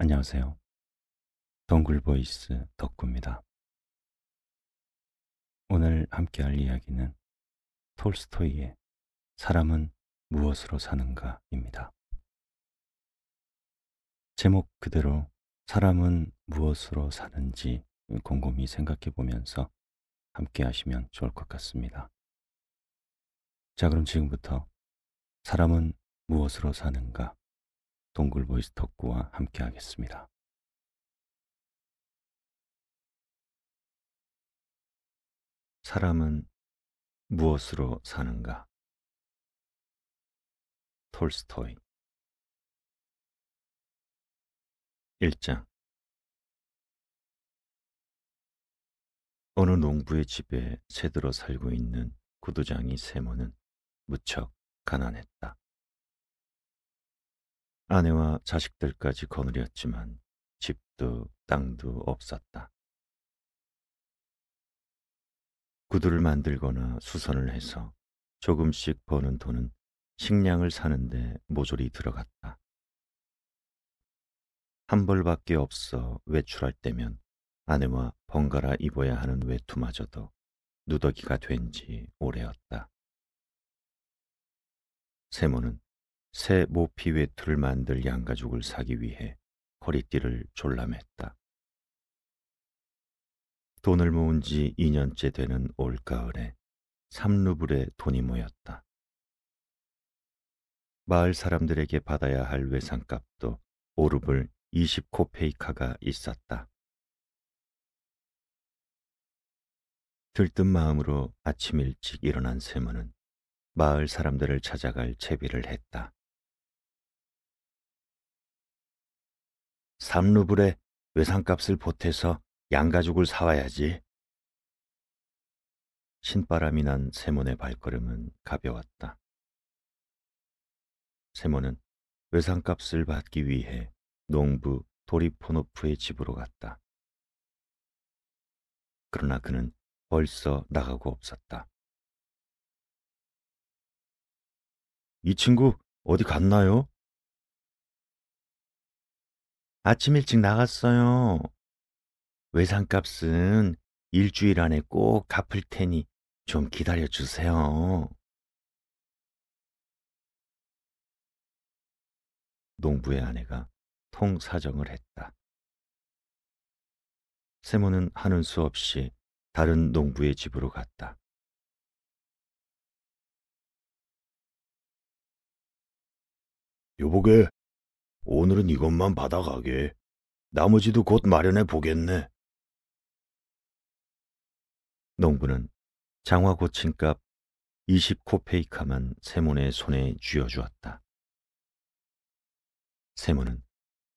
안녕하세요. 덩굴보이스 덕구입니다. 오늘 함께할 이야기는 톨스토이의 사람은 무엇으로 사는가입니다. 제목 그대로 사람은 무엇으로 사는지 곰곰이 생각해 보면서 함께 하시면 좋을 것 같습니다. 자, 그럼 지금부터 사람은 무엇으로 사는가 동굴보이스 덕구와 함께 하겠습니다. 사람은 무엇으로 사는가? 톨스토이 1장. 어느 농부의 집에 새들어 살고 있는 구두장이 세모는 무척 가난했다. 아내와 자식들까지 거느렸지만 집도 땅도 없었다. 구두를 만들거나 수선을 해서 조금씩 버는 돈은 식량을 사는데 모조리 들어갔다. 한 벌밖에 없어 외출할 때면 아내와 번갈아 입어야 하는 외투마저도 누더기가 된 지 오래였다. 세모는 새 모피 외투를 만들 양가죽을 사기 위해 허리띠를 졸라맸다. 돈을 모은 지 2년째 되는 올가을에 3루블에 돈이 모였다. 마을 사람들에게 받아야 할 외상값도 5루블 20코페이카가 있었다. 들뜬 마음으로 아침 일찍 일어난 세모는 마을 사람들을 찾아갈 채비를 했다. 3루블에 외상값을 보태서 양가죽을 사와야지. 신바람이 난 세몬의 발걸음은 가벼웠다. 세몬은 외상값을 받기 위해 농부 도리포노프의 집으로 갔다. 그러나 그는 벌써 나가고 없었다. 이 친구 어디 갔나요? 아침 일찍 나갔어요. 외상값은 일주일 안에 꼭 갚을 테니 좀 기다려 주세요. 농부의 아내가 통사정을 했다. 세모는 하는 수 없이 다른 농부의 집으로 갔다. 여보게, 오늘은 이것만 받아가게. 나머지도 곧 마련해 보겠네. 농부는 장화 고침값 20코페이카만 세몬의 손에 쥐어주었다. 세몬은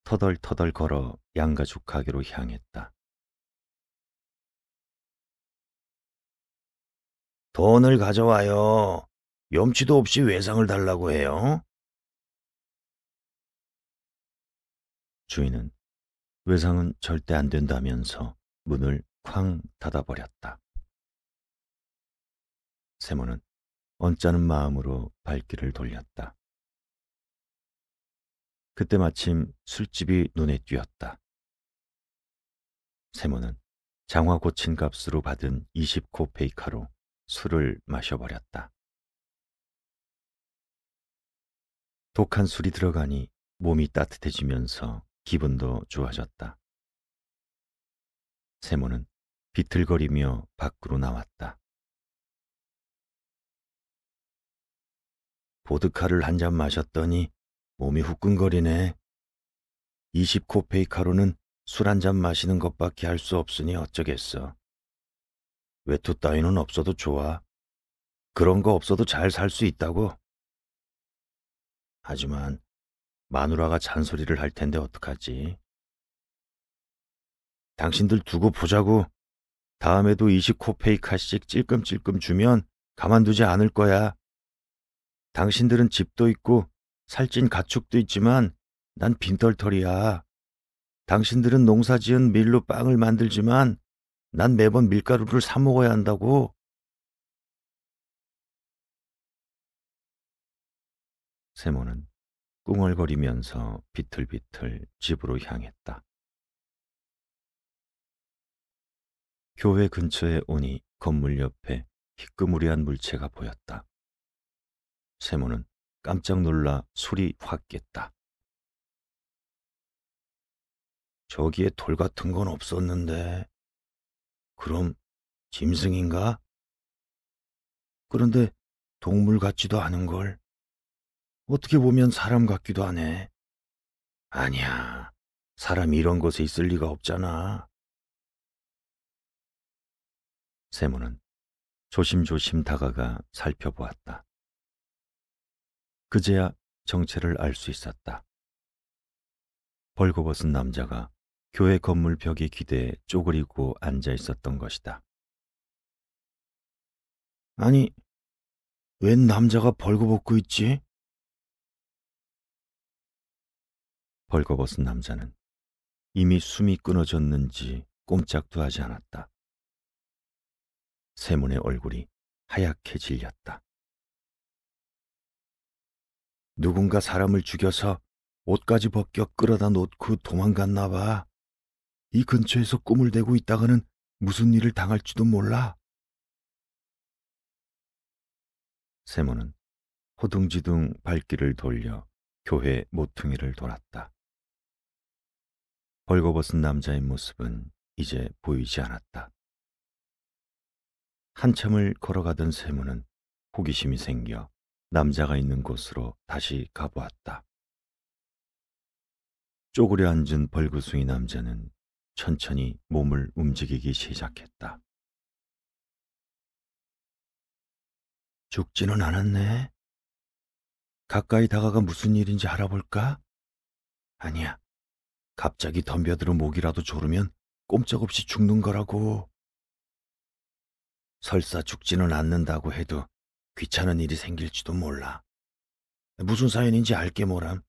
터덜터덜 걸어 양가죽 가게로 향했다. 돈을 가져와요. 염치도 없이 외상을 달라고 해요. 주인은 외상은 절대 안 된다면서 문을 쾅 닫아버렸다. 세모는 언짢은 마음으로 발길을 돌렸다. 그때 마침 술집이 눈에 띄었다. 세모는 장화 고친 값으로 받은 20코페이카로 술을 마셔버렸다. 독한 술이 들어가니 몸이 따뜻해지면서 기분도 좋아졌다. 세모는 비틀거리며 밖으로 나왔다. 보드카를 한 잔 마셨더니 몸이 후끈거리네. 20코페이카로는 술 한 잔 마시는 것밖에 할 수 없으니 어쩌겠어. 외투 따위는 없어도 좋아. 그런 거 없어도 잘 살 수 있다고. 하지만 마누라가 잔소리를 할 텐데 어떡하지? 당신들 두고 보자고. 다음에도 20코페이카씩 찔끔찔끔 주면 가만두지 않을 거야. 당신들은 집도 있고 살찐 가축도 있지만 난 빈털털이야. 당신들은 농사지은 밀로 빵을 만들지만 난 매번 밀가루를 사 먹어야 한다고. 세모는 꿍얼거리면서 비틀비틀 집으로 향했다. 교회 근처에 오니 건물 옆에 희끄무리한 물체가 보였다. 세모는 깜짝 놀라 술이 확 깼다. 저기에 돌 같은 건 없었는데, 그럼 짐승인가? 그런데 동물 같지도 않은 걸. 어떻게 보면 사람 같기도 하네. 아니야, 사람이 이런 곳에 있을 리가 없잖아. 세모는 조심조심 다가가 살펴보았다. 그제야 정체를 알 수 있었다. 벌거벗은 남자가 교회 건물 벽에 기대에 쪼그리고 앉아 있었던 것이다. 아니, 웬 남자가 벌거벗고 있지? 벌거벗은 남자는 이미 숨이 끊어졌는지 꼼짝도 하지 않았다. 세몬의 얼굴이 하얗게 질렸다. 누군가 사람을 죽여서 옷까지 벗겨 끌어다 놓고 도망갔나 봐. 이 근처에서 꿈을 대고 있다가는 무슨 일을 당할지도 몰라. 세몬은 호둥지둥 발길을 돌려 교회 모퉁이를 돌았다. 벌거벗은 남자의 모습은 이제 보이지 않았다. 한참을 걸어가던 세몬은 호기심이 생겨 남자가 있는 곳으로 다시 가보았다. 쪼그려 앉은 벌거숭이 남자는 천천히 몸을 움직이기 시작했다. 죽지는 않았네. 가까이 다가가 무슨 일인지 알아볼까? 아니야. 갑자기 덤벼들어 목이라도 조르면 꼼짝없이 죽는 거라고. 설사 죽지는 않는다고 해도 귀찮은 일이 생길지도 몰라. 무슨 사연인지 알게 뭐람.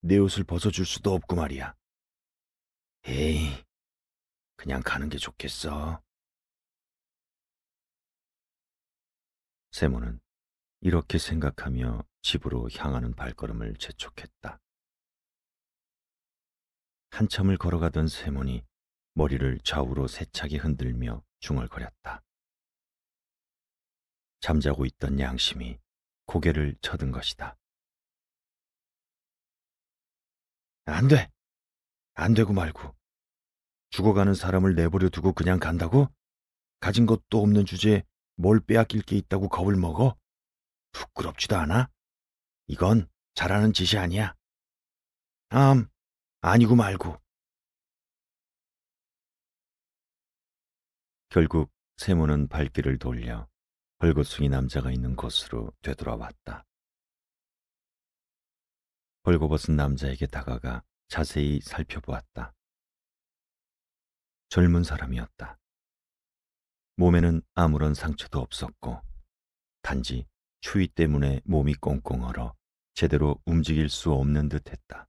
내 옷을 벗어줄 수도 없고 말이야. 에이, 그냥 가는 게 좋겠어. 세모는 이렇게 생각하며 집으로 향하는 발걸음을 재촉했다. 한참을 걸어가던 세몬이 머리를 좌우로 세차게 흔들며 중얼거렸다. 잠자고 있던 양심이 고개를 쳐든 것이다. 안 돼! 안 되고 말고. 죽어가는 사람을 내버려 두고 그냥 간다고? 가진 것도 없는 주제에 뭘 빼앗길 게 있다고 겁을 먹어? 부끄럽지도 않아? 이건 잘하는 짓이 아니야. 아니고 말고. 결국 세모는 발길을 돌려 벌거숭이 남자가 있는 곳으로 되돌아왔다. 벌거벗은 남자에게 다가가 자세히 살펴보았다. 젊은 사람이었다. 몸에는 아무런 상처도 없었고 단지 추위 때문에 몸이 꽁꽁 얼어 제대로 움직일 수 없는 듯했다.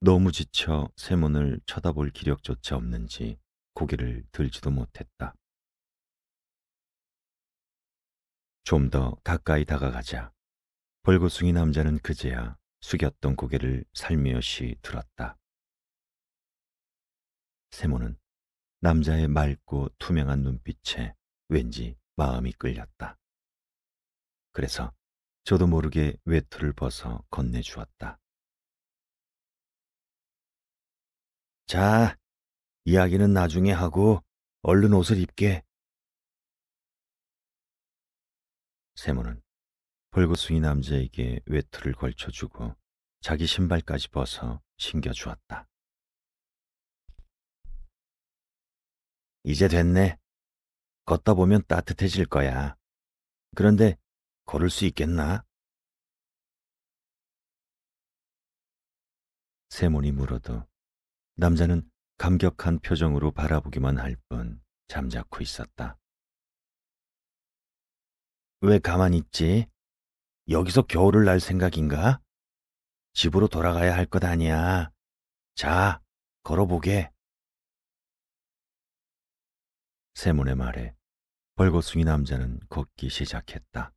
너무 지쳐 세몬을 쳐다볼 기력조차 없는지 고개를 들지도 못했다. 좀 더 가까이 다가가자 벌거숭이 남자는 그제야 숙였던 고개를 살며시 들었다. 세모는 남자의 맑고 투명한 눈빛에 왠지 마음이 끌렸다. 그래서 저도 모르게 외투를 벗어 건네주었다. 자, 이야기는 나중에 하고 얼른 옷을 입게. 세모는 벌거숭이 남자에게 외투를 걸쳐주고 자기 신발까지 벗어 신겨주었다. 이제 됐네. 걷다 보면 따뜻해질 거야. 그런데 걸을 수 있겠나? 세몬이 물어도 남자는 감격한 표정으로 바라보기만 할 뿐 잠자코 있었다. 왜 가만히 있지? 여기서 겨울을 날 생각인가? 집으로 돌아가야 할 것 아니야. 자, 걸어보게. 세몬의 말에 벌거숭이 남자는 걷기 시작했다.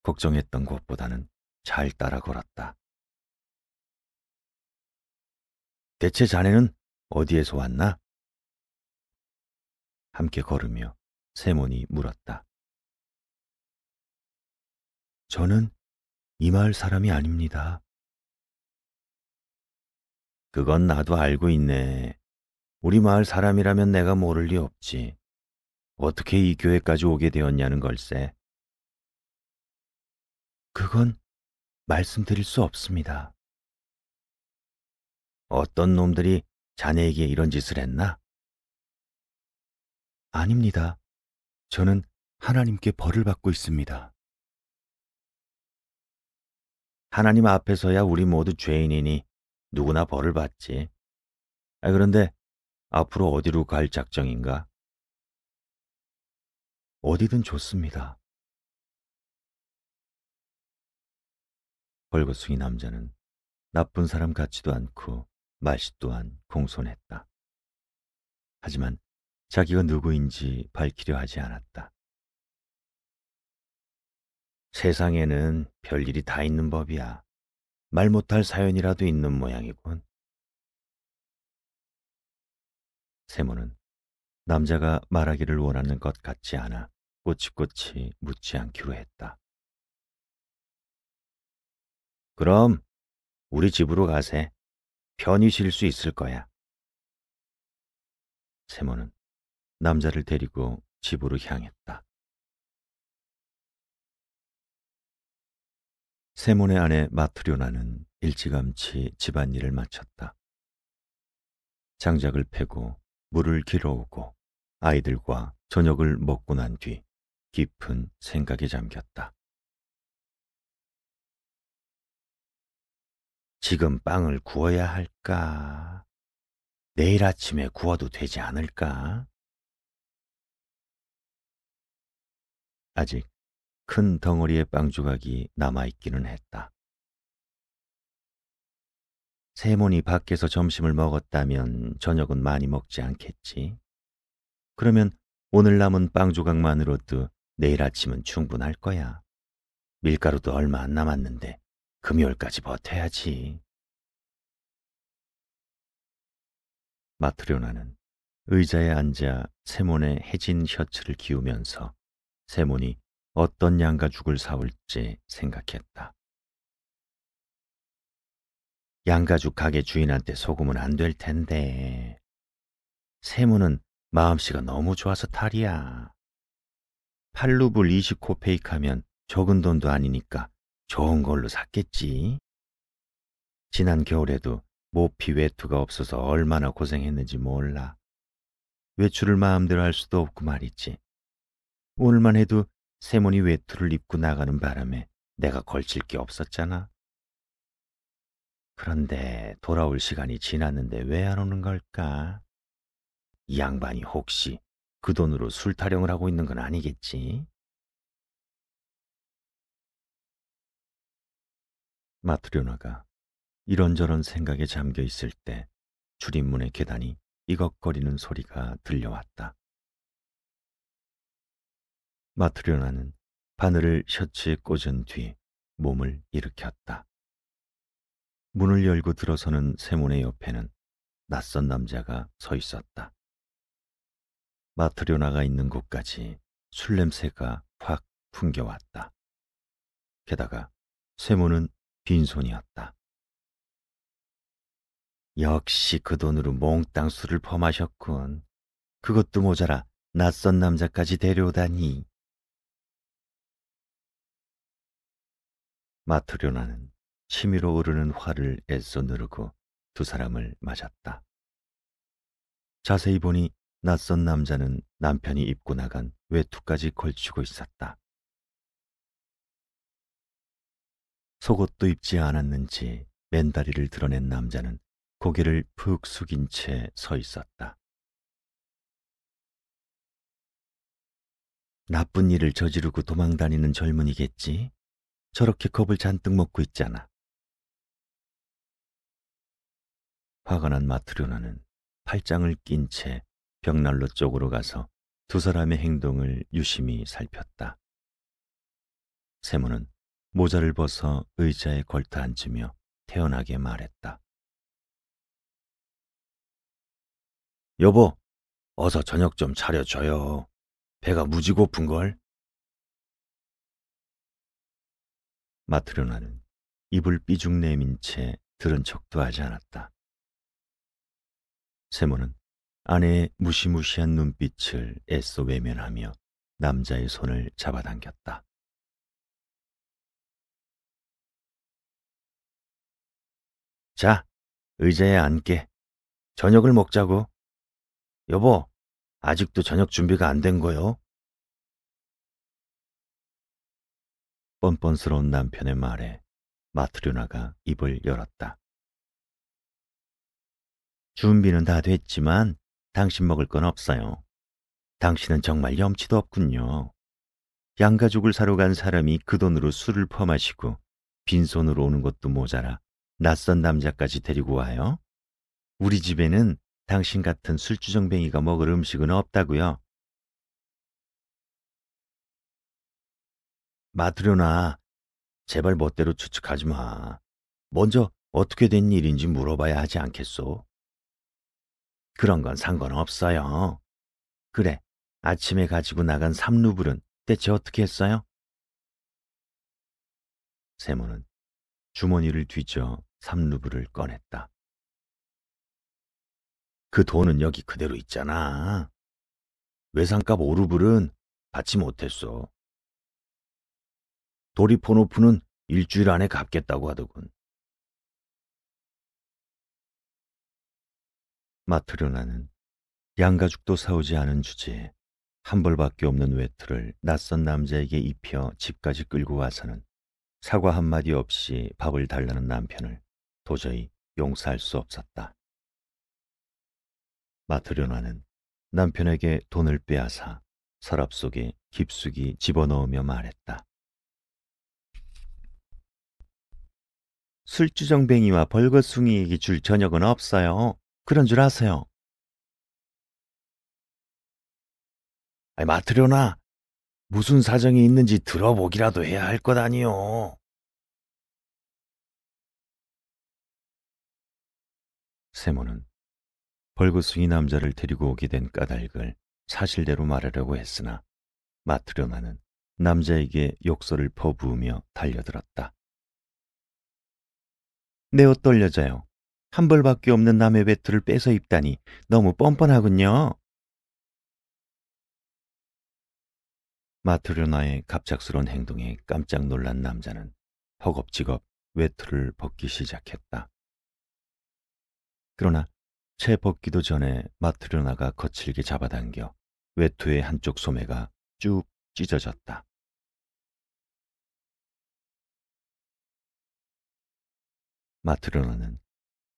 걱정했던 것보다는 잘 따라 걸었다. 대체 자네는 어디에서 왔나? 함께 걸으며 세몬이 물었다. 저는 이 마을 사람이 아닙니다. 그건 나도 알고 있네. 우리 마을 사람이라면 내가 모를 리 없지. 어떻게 이 교회까지 오게 되었냐는 걸세. 그건 말씀드릴 수 없습니다. 어떤 놈들이 자네에게 이런 짓을 했나? 아닙니다. 저는 하나님께 벌을 받고 있습니다. 하나님 앞에서야 우리 모두 죄인이니 누구나 벌을 받지. 그런데 앞으로 어디로 갈 작정인가? 어디든 좋습니다. 벌거숭이 남자는 나쁜 사람 같지도 않고 말씨 또한 공손했다. 하지만 자기가 누구인지 밝히려 하지 않았다. 세상에는 별일이 다 있는 법이야. 말 못할 사연이라도 있는 모양이군. 세모는 남자가 말하기를 원하는 것 같지 않아 꼬치꼬치 묻지 않기로 했다. 그럼 우리 집으로 가세. 편히 쉴 수 있을 거야. 세모는 남자를 데리고 집으로 향했다. 세몬의 아내 마트료나는 일찌감치 집안일을 마쳤다. 장작을 패고 물을 길어오고 아이들과 저녁을 먹고 난 뒤 깊은 생각에 잠겼다. 지금 빵을 구워야 할까? 내일 아침에 구워도 되지 않을까? 아직 큰 덩어리의 빵 조각이 남아있기는 했다. 세몬이 밖에서 점심을 먹었다면 저녁은 많이 먹지 않겠지. 그러면 오늘 남은 빵 조각만으로도 내일 아침은 충분할 거야. 밀가루도 얼마 안 남았는데 금요일까지 버텨야지. 마트료나는 의자에 앉아 세몬의 해진 셔츠를 기우면서 세몬이 어떤 양가죽을 사올지 생각했다. 양가죽 가게 주인한테 속으면 안 될 텐데. 세몬은 마음씨가 너무 좋아서 탈이야. 8루블 20코페이크 하면 적은 돈도 아니니까 좋은 걸로 샀겠지. 지난 겨울에도 모피 외투가 없어서 얼마나 고생했는지 몰라. 외출을 마음대로 할 수도 없고 말이지. 오늘만 해도 세몬이 외투를 입고 나가는 바람에 내가 걸칠 게 없었잖아. 그런데 돌아올 시간이 지났는데 왜 안 오는 걸까? 이 양반이 혹시 그 돈으로 술 타령을 하고 있는 건 아니겠지? 마트료나가 이런저런 생각에 잠겨 있을 때 출입문의 계단이 이걱거리는 소리가 들려왔다. 마트료나는 바늘을 셔츠에 꽂은 뒤 몸을 일으켰다. 문을 열고 들어서는 세몬의 옆에는 낯선 남자가 서 있었다. 마트료나가 있는 곳까지 술 냄새가 확 풍겨왔다. 게다가 세몬은 빈손이었다. 역시 그 돈으로 몽땅 술을 퍼마셨군. 그것도 모자라 낯선 남자까지 데려오다니. 마트료나는 치밀어 오르는 화를 애써 누르고 두 사람을 맞았다. 자세히 보니 낯선 남자는 남편이 입고 나간 외투까지 걸치고 있었다. 속옷도 입지 않았는지 맨다리를 드러낸 남자는 고개를 푹 숙인 채 서 있었다. 나쁜 일을 저지르고 도망다니는 젊은이겠지? 저렇게 겁을 잔뜩 먹고 있잖아. 화가 난 마트료나는 팔짱을 낀 채 벽난로 쪽으로 가서 두 사람의 행동을 유심히 살폈다. 세모는 모자를 벗어 의자에 걸터 앉으며 태연하게 말했다. 여보, 어서 저녁 좀 차려줘요. 배가 무지 고픈걸? 마트료나는 입을 삐죽 내민 채 들은 척도 하지 않았다. 세모는 아내의 무시무시한 눈빛을 애써 외면하며 남자의 손을 잡아당겼다. 자, 의자에 앉게. 저녁을 먹자고. 여보, 아직도 저녁 준비가 안 된 거요? 뻔뻔스러운 남편의 말에 마트료나가 입을 열었다. 준비는 다 됐지만 당신 먹을 건 없어요. 당신은 정말 염치도 없군요. 양가죽을 사러 간 사람이 그 돈으로 술을 퍼마시고 빈손으로 오는 것도 모자라 낯선 남자까지 데리고 와요? 우리 집에는 당신 같은 술주정뱅이가 먹을 음식은 없다고요. 마트료나, 제발 멋대로 추측하지 마. 먼저 어떻게 된 일인지 물어봐야 하지 않겠소? 그런 건 상관없어요. 그래, 아침에 가지고 나간 3루블은 대체 어떻게 했어요? 세모는 주머니를 뒤져 3루블을 꺼냈다. 그 돈은 여기 그대로 있잖아. 외상값 5루블은 받지 못했어. 도리포노프는 일주일 안에 갚겠다고 하더군. 마트료나는 양가죽도 사오지 않은 주제에 한 벌밖에 없는 외투를 낯선 남자에게 입혀 집까지 끌고 와서는 사과 한마디 없이 밥을 달라는 남편을 도저히 용서할 수 없었다. 마트료나는 남편에게 돈을 빼앗아 서랍 속에 깊숙이 집어넣으며 말했다. 술주정뱅이와 벌거숭이에게 줄 저녁은 없어요. 그런 줄 아세요? 아이, 마트료나, 무슨 사정이 있는지 들어보기라도 해야 할 것 아니요. 세모는 벌거숭이 남자를 데리고 오게 된 까닭을 사실대로 말하려고 했으나 마트료나는 남자에게 욕설을 퍼부으며 달려들었다. 내 옷 돌려줘요. 한 벌밖에 없는 남의 외투를 뺏어 입다니 너무 뻔뻔하군요. 마트료나의 갑작스러운 행동에 깜짝 놀란 남자는 허겁지겁 외투를 벗기 시작했다. 그러나 채 벗기도 전에 마트료나가 거칠게 잡아당겨 외투의 한쪽 소매가 쭉 찢어졌다. 마트료나는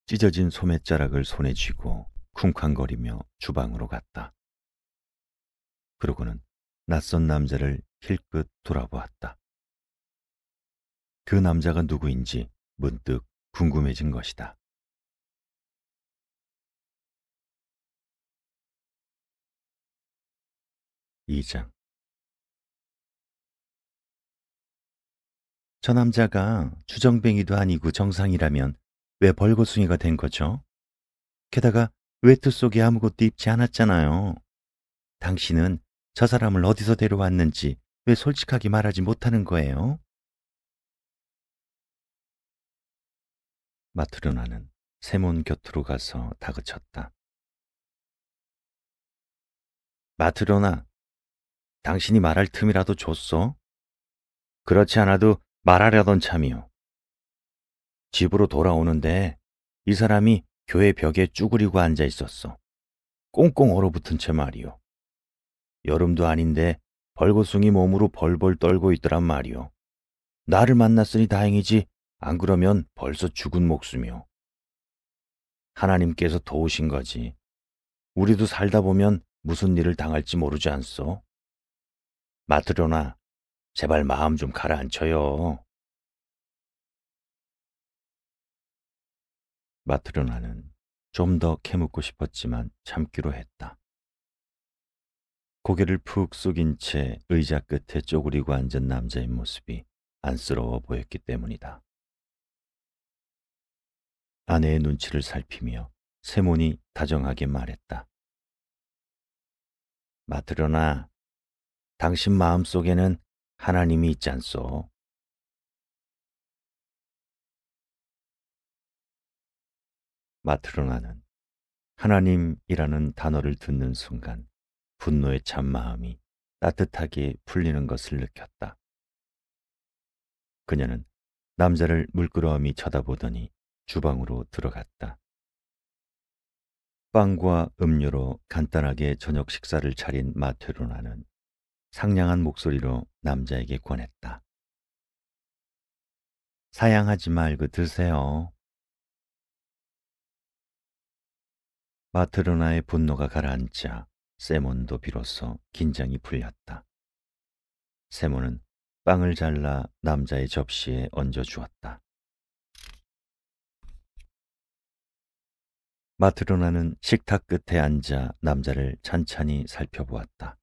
찢어진 소매자락을 손에 쥐고 쿵쾅거리며 주방으로 갔다. 그러고는 낯선 남자를 힐끗 돌아보았다. 그 남자가 누구인지 문득 궁금해진 것이다. 이장 저 남자가 주정뱅이도 아니고 정상이라면 왜 벌거숭이가 된 거죠? 게다가 외투 속에 아무것도 입지 않았잖아요. 당신은 저 사람을 어디서 데려왔는지 왜 솔직하게 말하지 못하는 거예요? 마트료나는 세몬 곁으로 가서 다그쳤다. 마트료나, 당신이 말할 틈이라도 줬어? 그렇지 않아도 말하려던 참이요. 집으로 돌아오는데 이 사람이 교회 벽에 쭈그리고 앉아 있었어. 꽁꽁 얼어붙은 채 말이요. 여름도 아닌데 벌거숭이 몸으로 벌벌 떨고 있더란 말이요. 나를 만났으니 다행이지 안 그러면 벌써 죽은 목숨이요. 하나님께서 도우신 거지. 우리도 살다 보면 무슨 일을 당할지 모르지 않소? 마트로나, 제발 마음 좀 가라앉혀요. 마트로나는 좀 더 캐묻고 싶었지만 참기로 했다. 고개를 푹 숙인 채 의자 끝에 쪼그리고 앉은 남자의 모습이 안쓰러워 보였기 때문이다. 아내의 눈치를 살피며 세몬이 다정하게 말했다. 마트로나, 당신 마음속에는 하나님이 있지 않소? 마트로나는 하나님이라는 단어를 듣는 순간 분노의 찬 마음이 따뜻하게 풀리는 것을 느꼈다. 그녀는 남자를 물끄러미 쳐다보더니 주방으로 들어갔다. 빵과 음료로 간단하게 저녁 식사를 차린 마테로나는 상냥한 목소리로 남자에게 권했다. 사양하지 말고 드세요. 마트로나의 분노가 가라앉자 세몬도 비로소 긴장이 풀렸다. 세몬은 빵을 잘라 남자의 접시에 얹어 주었다. 마트로나는 식탁 끝에 앉아 남자를 찬찬히 살펴보았다.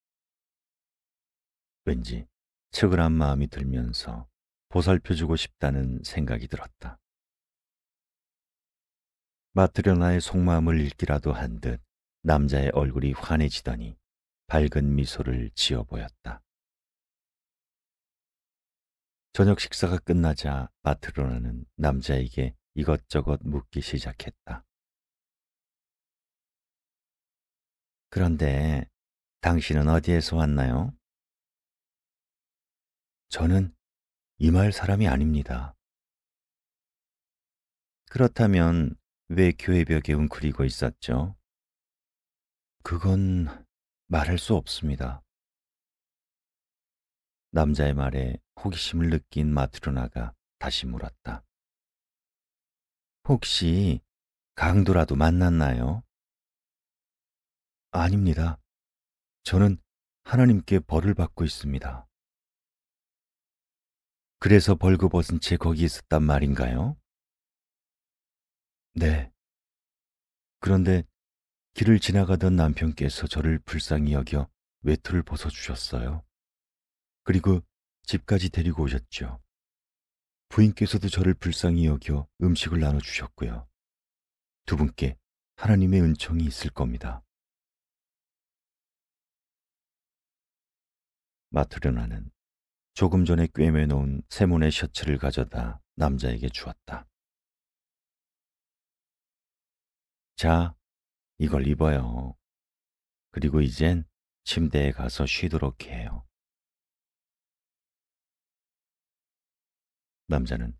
왠지 측은한 마음이 들면서 보살펴주고 싶다는 생각이 들었다. 마트로나의 속마음을 읽기라도 한 듯 남자의 얼굴이 환해지더니 밝은 미소를 지어 보였다. 저녁 식사가 끝나자 마트로나는 남자에게 이것저것 묻기 시작했다. 그런데 당신은 어디에서 왔나요? 저는 이 마을 사람이 아닙니다. 그렇다면 왜 교회 벽에 웅크리고 있었죠? 그건 말할 수 없습니다. 남자의 말에 호기심을 느낀 마트로나가 다시 물었다. 혹시 강도라도 만났나요? 아닙니다. 저는 하나님께 벌을 받고 있습니다. 그래서 벌거벗은 채 거기 있었단 말인가요? 네. 그런데 길을 지나가던 남편께서 저를 불쌍히 여겨 외투를 벗어주셨어요. 그리고 집까지 데리고 오셨죠. 부인께서도 저를 불쌍히 여겨 음식을 나눠주셨고요. 두 분께 하나님의 은총이 있을 겁니다. 마트르나는 조금 전에 꿰매놓은 세몬의 셔츠를 가져다 남자에게 주었다. 자, 이걸 입어요. 그리고 이젠 침대에 가서 쉬도록 해요. 남자는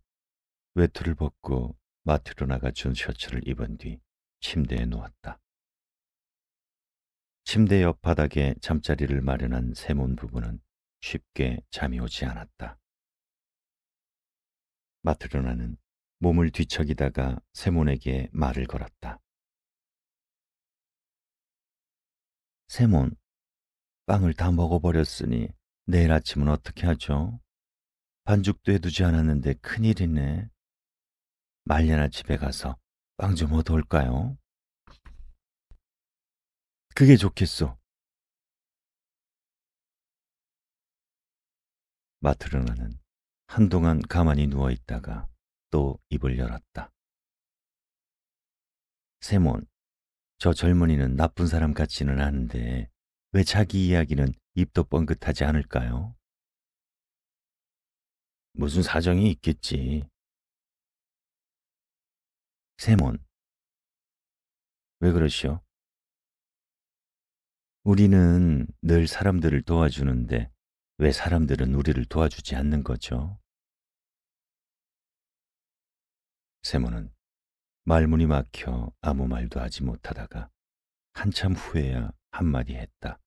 외투를 벗고 마트로나가 준 셔츠를 입은 뒤 침대에 누웠다. 침대 옆 바닥에 잠자리를 마련한 세몬 부부는 쉽게 잠이 오지 않았다. 마트로나는 몸을 뒤척이다가 세몬에게 말을 걸었다. 세몬, 빵을 다 먹어버렸으니 내일 아침은 어떻게 하죠? 반죽도 해두지 않았는데 큰일이네. 말려나 집에 가서 빵 좀 얻어올까요? 그게 좋겠소. 마트로나는 한동안 가만히 누워 있다가 또 입을 열었다. 세몬, 저 젊은이는 나쁜 사람 같지는 않은데 왜 자기 이야기는 입도 뻥긋하지 않을까요? 무슨 사정이 있겠지. 세몬, 왜 그러시오? 우리는 늘 사람들을 도와주는데 왜 사람들은 우리를 도와주지 않는 거죠? 세몬은 말문이 막혀 아무 말도 하지 못하다가 한참 후에야 한마디 했다.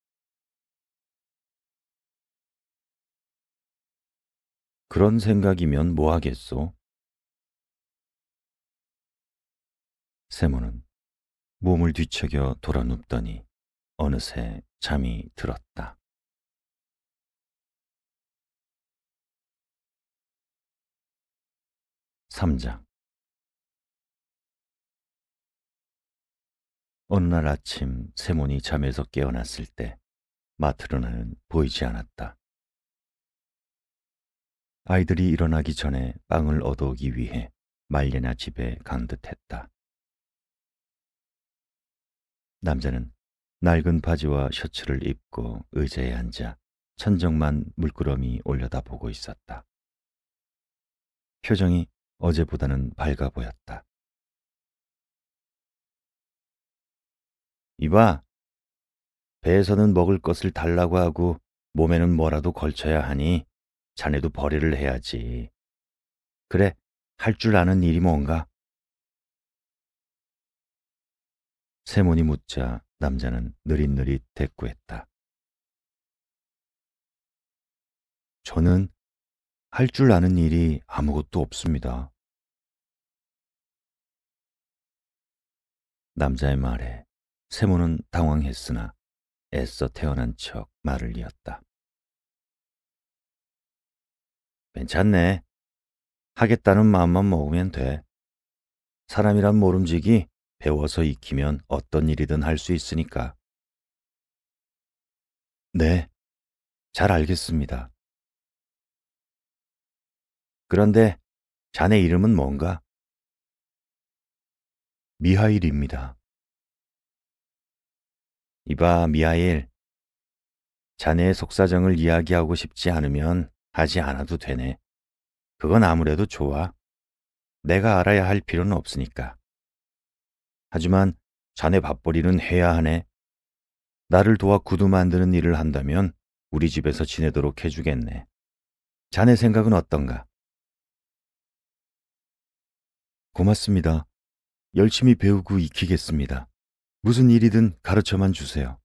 그런 생각이면 뭐 하겠소? 세몬은 몸을 뒤척여 돌아 눕더니 어느새 잠이 들었다. 3장. 어느 날 아침 세몬이 잠에서 깨어났을 때 마트로나는 보이지 않았다. 아이들이 일어나기 전에 빵을 얻어오기 위해 말레나 집에 간 듯했다. 남자는 낡은 바지와 셔츠를 입고 의자에 앉아 천정만 물끄러미 올려다보고 있었다. 표정이 어제보다는 밝아 보였다. 이봐, 배에서는 먹을 것을 달라고 하고 몸에는 뭐라도 걸쳐야 하니 자네도 벌이를 해야지. 그래, 할 줄 아는 일이 뭔가? 세몬이 묻자 남자는 느릿느릿 대꾸했다. 저는 할 줄 아는 일이 아무것도 없습니다. 남자의 말에 세몬은 당황했으나 애써 태어난 척 말을 이었다. 괜찮네. 하겠다는 마음만 먹으면 돼. 사람이란 모름지기 배워서 익히면 어떤 일이든 할 수 있으니까. 네, 잘 알겠습니다. 그런데 자네 이름은 뭔가? 미하일입니다. 이봐, 미하일. 자네의 속사정을 이야기하고 싶지 않으면 하지 않아도 되네. 그건 아무래도 좋아. 내가 알아야 할 필요는 없으니까. 하지만 자네 밥벌이는 해야 하네. 나를 도와 구두 만드는 일을 한다면 우리 집에서 지내도록 해주겠네. 자네 생각은 어떤가? 고맙습니다. 열심히 배우고 익히겠습니다. 무슨 일이든 가르쳐만 주세요.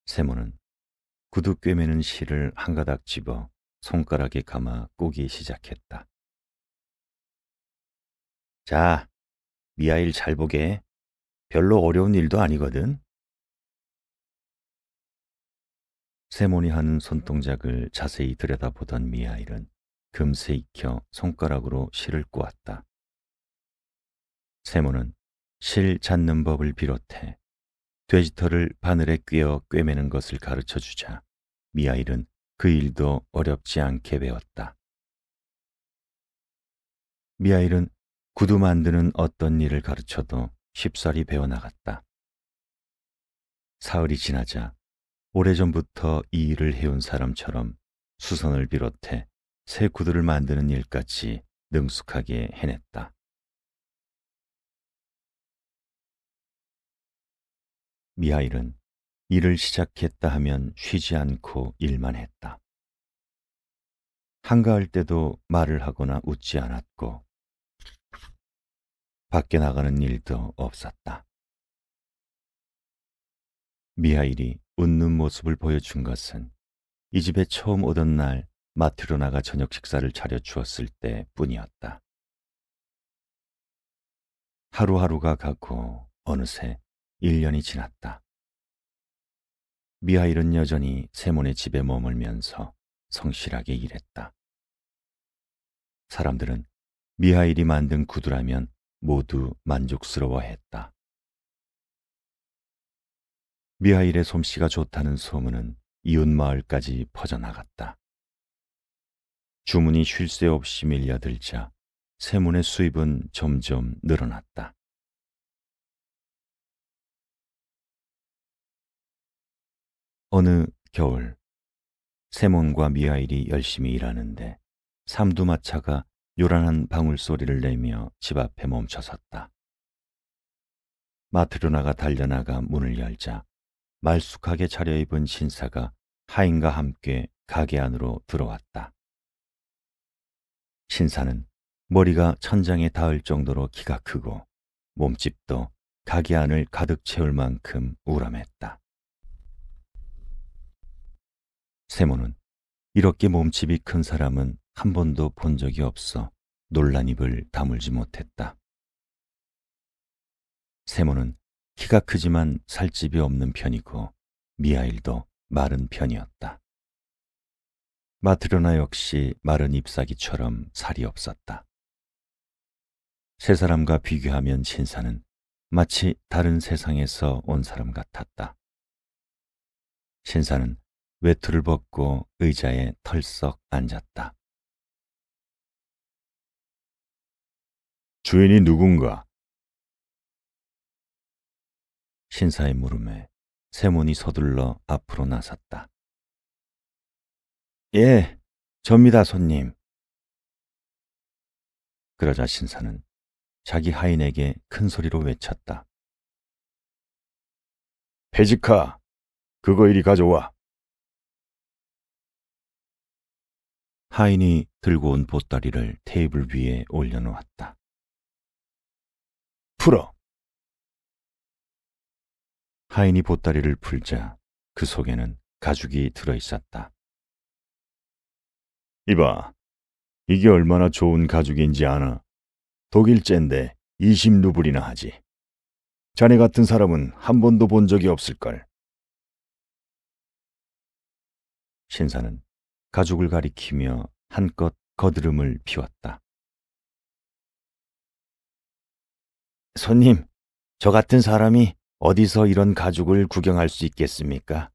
세모는 구두 꿰매는 실을 한 가닥 집어 손가락에 감아 꼬기 시작했다. 자, 미아일 잘 보게. 별로 어려운 일도 아니거든. 세몬이 하는 손동작을 자세히 들여다보던 미아일은 금세 익혀 손가락으로 실을 꼬았다. 세몬은 실 잡는 법을 비롯해 돼지털을 바늘에 꿰어 꿰매는 것을 가르쳐 주자 미아일은 그 일도 어렵지 않게 배웠다. 미아일은 구두 만드는 어떤 일을 가르쳐도 쉽사리 배워나갔다. 사흘이 지나자 오래전부터 이 일을 해온 사람처럼 수선을 비롯해 새 구두를 만드는 일까지 능숙하게 해냈다. 미하일은 일을 시작했다 하면 쉬지 않고 일만 했다. 한가할 때도 말을 하거나 웃지 않았고 밖에 나가는 일도 없었다. 미하일이 웃는 모습을 보여준 것은 이 집에 처음 오던 날 마트로나가 저녁 식사를 차려주었을 때뿐이었다. 하루하루가 가고 어느새 1년이 지났다. 미하일은 여전히 세몬의 집에 머물면서 성실하게 일했다. 사람들은 미하일이 만든 구두라면 모두 만족스러워했다. 미하일의 솜씨가 좋다는 소문은 이웃 마을까지 퍼져나갔다. 주문이 쉴 새 없이 밀려들자 세몬의 수입은 점점 늘어났다. 어느 겨울, 세몬과 미하일이 열심히 일하는데 삼두마차가 요란한 방울소리를 내며 집 앞에 멈춰섰다. 마트로나가 달려나가 문을 열자 말쑥하게 차려입은 신사가 하인과 함께 가게 안으로 들어왔다. 신사는 머리가 천장에 닿을 정도로 키가 크고 몸집도 가게 안을 가득 채울 만큼 우람했다. 세모는 이렇게 몸집이 큰 사람은 한 번도 본 적이 없어 놀란 입을 다물지 못했다. 세모는 키가 크지만 살집이 없는 편이고 미하일도 마른 편이었다. 마트로나 역시 마른 잎사귀처럼 살이 없었다. 세 사람과 비교하면 신사는 마치 다른 세상에서 온 사람 같았다. 신사는 외투를 벗고 의자에 털썩 앉았다. 주인이 누군가? 신사의 물음에 세몬이 서둘러 앞으로 나섰다. 예, 접니다, 손님. 그러자 신사는 자기 하인에게 큰 소리로 외쳤다. 페지카, 그거 이리 가져와. 하인이 들고 온 보따리를 테이블 위에 올려놓았다. 풀어. 하인이 보따리를 풀자 그 속에는 가죽이 들어있었다. 이봐, 이게 얼마나 좋은 가죽인지 아나? 독일제인데 20루블이나 하지. 자네 같은 사람은 한 번도 본 적이 없을걸. 신사는 가죽을 가리키며 한껏 거드름을 피웠다. 손님, 저 같은 사람이 어디서 이런 가죽을 구경할 수 있겠습니까?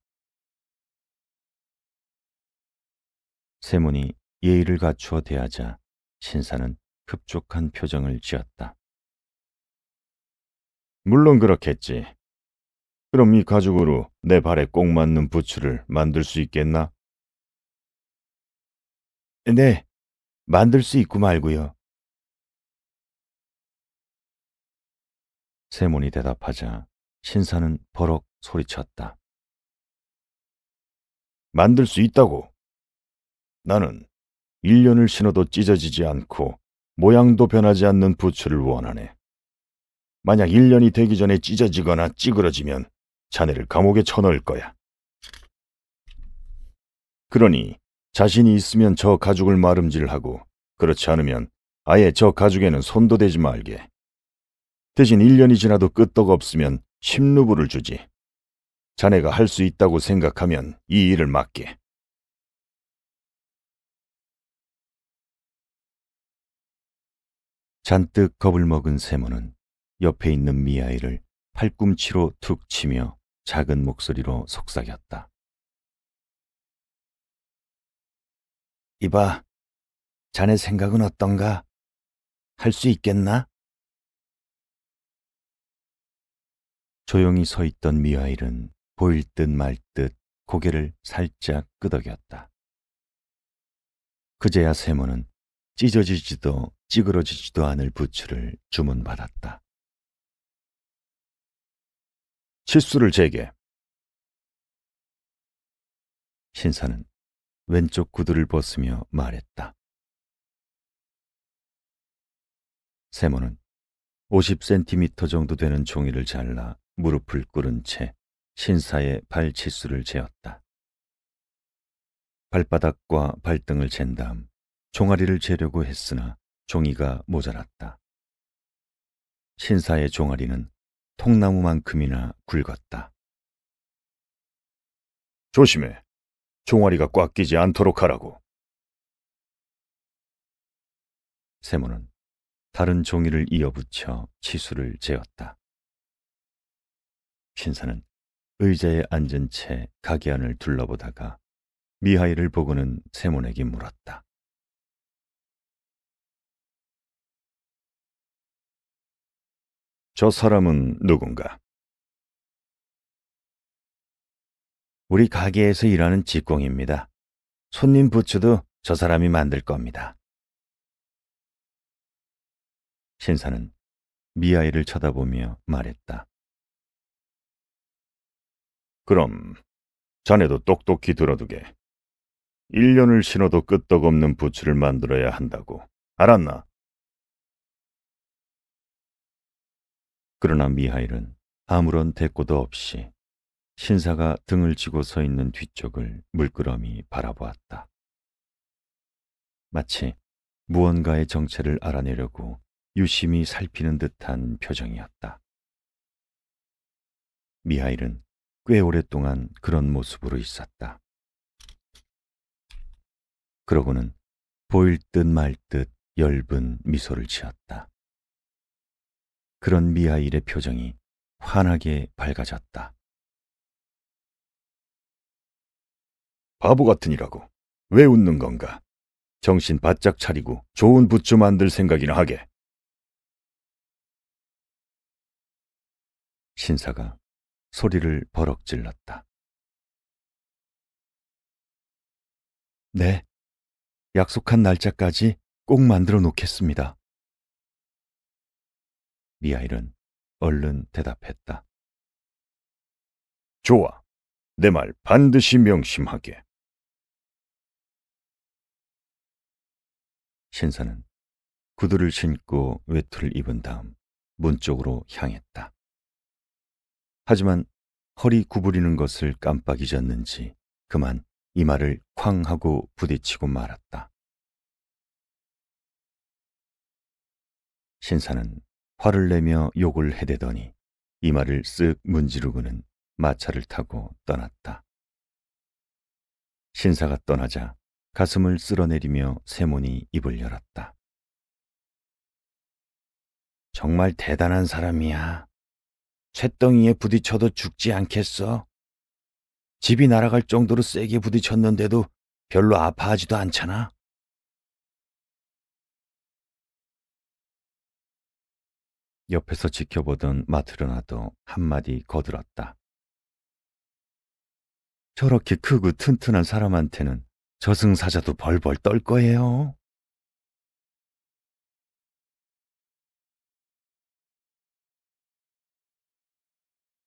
세몬이 예의를 갖추어 대하자 신사는 흡족한 표정을 지었다. 물론 그렇겠지. 그럼 이 가죽으로 내 발에 꼭 맞는 부츠를 만들 수 있겠나? 네, 만들 수 있고 말고요. 세몬이 대답하자 신사는 버럭 소리쳤다. 만들 수 있다고. 나는 1년을 신어도 찢어지지 않고 모양도 변하지 않는 부츠를 원하네. 만약 1년이 되기 전에 찢어지거나 찌그러지면 자네를 감옥에 쳐넣을 거야. 그러니 자신이 있으면 저 가죽을 마름질하고 그렇지 않으면 아예 저 가죽에는 손도 대지 말게. 대신 1년이 지나도 끄떡 없으면 10루블을 주지. 자네가 할 수 있다고 생각하면 이 일을 맡게. 잔뜩 겁을 먹은 세모는 옆에 있는 미아이를 팔꿈치로 툭 치며 작은 목소리로 속삭였다. 이봐, 자네 생각은 어떤가? 할 수 있겠나? 조용히 서 있던 미하일은 보일 듯 말 듯 고개를 살짝 끄덕였다. 그제야 세모는 찢어지지도 찌그러지지도 않을 부츠를 주문받았다. 치수를 재게. 신사는 왼쪽 구두를 벗으며 말했다. 세모는 50cm 정도 되는 종이를 잘라 무릎을 꿇은 채 신사의 발 치수를 재었다. 발바닥과 발등을 잰 다음 종아리를 재려고 했으나 종이가 모자랐다. 신사의 종아리는 통나무만큼이나 굵었다. 조심해. 종아리가 꽉 끼지 않도록 하라고. 세모는 다른 종이를 이어붙여 치수를 재었다. 신사는 의자에 앉은 채 가게 안을 둘러보다가 미하일을 보고는 세몬에게 물었다. 저 사람은 누군가? 우리 가게에서 일하는 직공입니다. 손님 부츠도 저 사람이 만들 겁니다. 신사는 미아이를 쳐다보며 말했다. 그럼 자네도 똑똑히 들어두게. 1년을 신어도 끄떡없는 부츠를 만들어야 한다고. 알았나? 그러나 미하일은 아무런 대꾸도 없이 신사가 등을 쥐고 서 있는 뒤쪽을 물끄러미 바라보았다. 마치 무언가의 정체를 알아내려고 유심히 살피는 듯한 표정이었다. 미하일은 꽤 오랫동안 그런 모습으로 있었다. 그러고는 보일 듯 말 듯 엷은 미소를 지었다. 그런 미하일의 표정이 환하게 밝아졌다. 바보 같으니라고. 왜 웃는 건가? 정신 바짝 차리고 좋은 붓좀 만들 생각이나 하게. 신사가 소리를 버럭 질렀다. 네, 약속한 날짜까지 꼭 만들어 놓겠습니다. 미하일은 얼른 대답했다. 좋아. 내 말 반드시 명심하게. 신사는 구두를 신고 외투를 입은 다음 문 쪽으로 향했다. 하지만 허리 구부리는 것을 깜빡 잊었는지 그만 이마를 쾅 하고 부딪히고 말았다. 신사는 화를 내며 욕을 해대더니 이마를 쓱 문지르고는 마차를 타고 떠났다. 신사가 떠나자 가슴을 쓸어내리며 세몬이 입을 열었다. 정말 대단한 사람이야. 쇳덩이에 부딪혀도 죽지 않겠어. 집이 날아갈 정도로 세게 부딪혔는데도 별로 아파하지도 않잖아. 옆에서 지켜보던 마트르나도 한마디 거들었다. 저렇게 크고 튼튼한 사람한테는 저승사자도 벌벌 떨 거예요.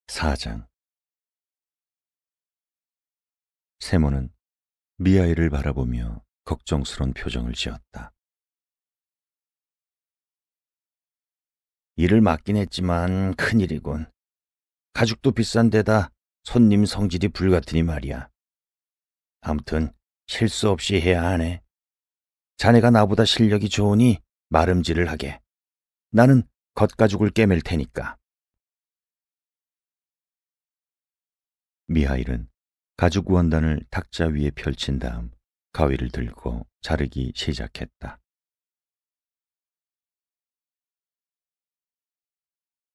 4장. 세모는 미아이를 바라보며 걱정스런 표정을 지었다. 일을 맡긴 했지만 큰일이군. 가죽도 비싼 데다 손님 성질이 불같으니 말이야. 아무튼 실수 없이 해야 하네. 자네가 나보다 실력이 좋으니 말음질을 하게. 나는 겉가죽을 꿰맬 테니까. 미하일은 가죽 원단을 탁자 위에 펼친 다음 가위를 들고 자르기 시작했다.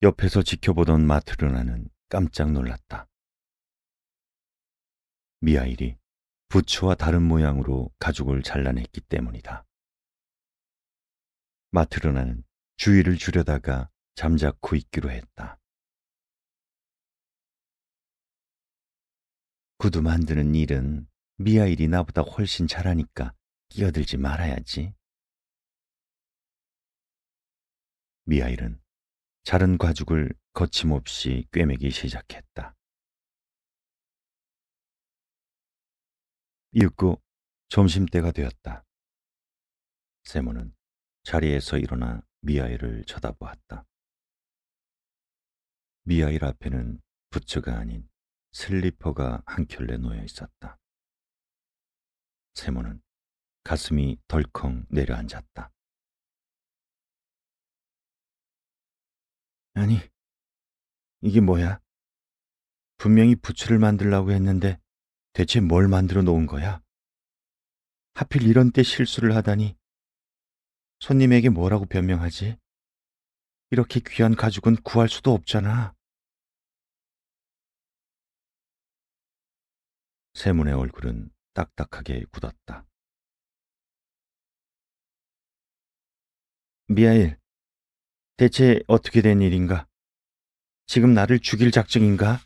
옆에서 지켜보던 마트르나는 깜짝 놀랐다. 미하일이 부츠와 다른 모양으로 가죽을 잘라냈기 때문이다. 마트르나는 주의를 주려다가 잠자코 있기로 했다. 구두 만드는 일은 미하일이 나보다 훨씬 잘하니까 끼어들지 말아야지. 미하일은 자른 가죽을 거침없이 꿰매기 시작했다. 이윽고 점심때가 되었다. 세모는 자리에서 일어나 미하일을 쳐다보았다. 미하일 앞에는 부츠가 아닌 슬리퍼가 한 켤레 놓여 있었다. 세모는 가슴이 덜컹 내려앉았다. 아니, 이게 뭐야? 분명히 부츠를 만들라고 했는데 대체 뭘 만들어 놓은 거야? 하필 이런 때 실수를 하다니. 손님에게 뭐라고 변명하지? 이렇게 귀한 가죽은 구할 수도 없잖아. 세문의 얼굴은 딱딱하게 굳었다. 미하일, 대체 어떻게 된 일인가? 지금 나를 죽일 작정인가?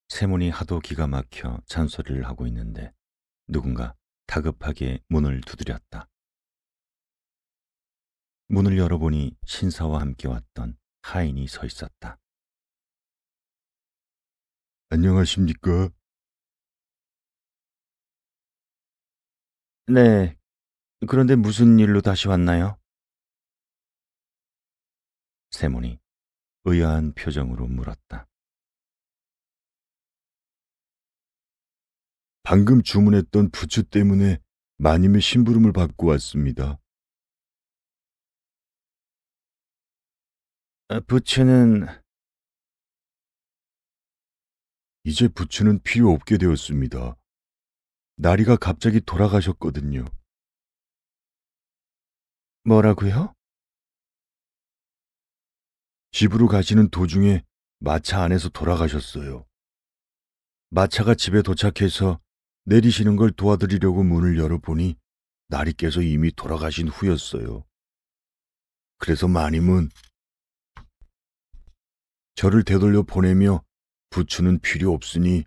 세문이 하도 기가 막혀 잔소리를 하고 있는데 누군가 다급하게 문을 두드렸다. 문을 열어보니 신사와 함께 왔던 하인이 서 있었다. 안녕하십니까? 네, 그런데 무슨 일로 다시 왔나요? 세몬이 의아한 표정으로 물었다. 방금 주문했던 부츠 때문에 마님의 심부름을 받고 왔습니다. 부츠는... 이제 부츠는 필요 없게 되었습니다. 나리가 갑자기 돌아가셨거든요. 뭐라고요? 집으로 가시는 도중에 마차 안에서 돌아가셨어요. 마차가 집에 도착해서 내리시는 걸 도와드리려고 문을 열어보니 나리께서 이미 돌아가신 후였어요. 그래서 마님은 저를 되돌려 보내며 부츠는 필요 없으니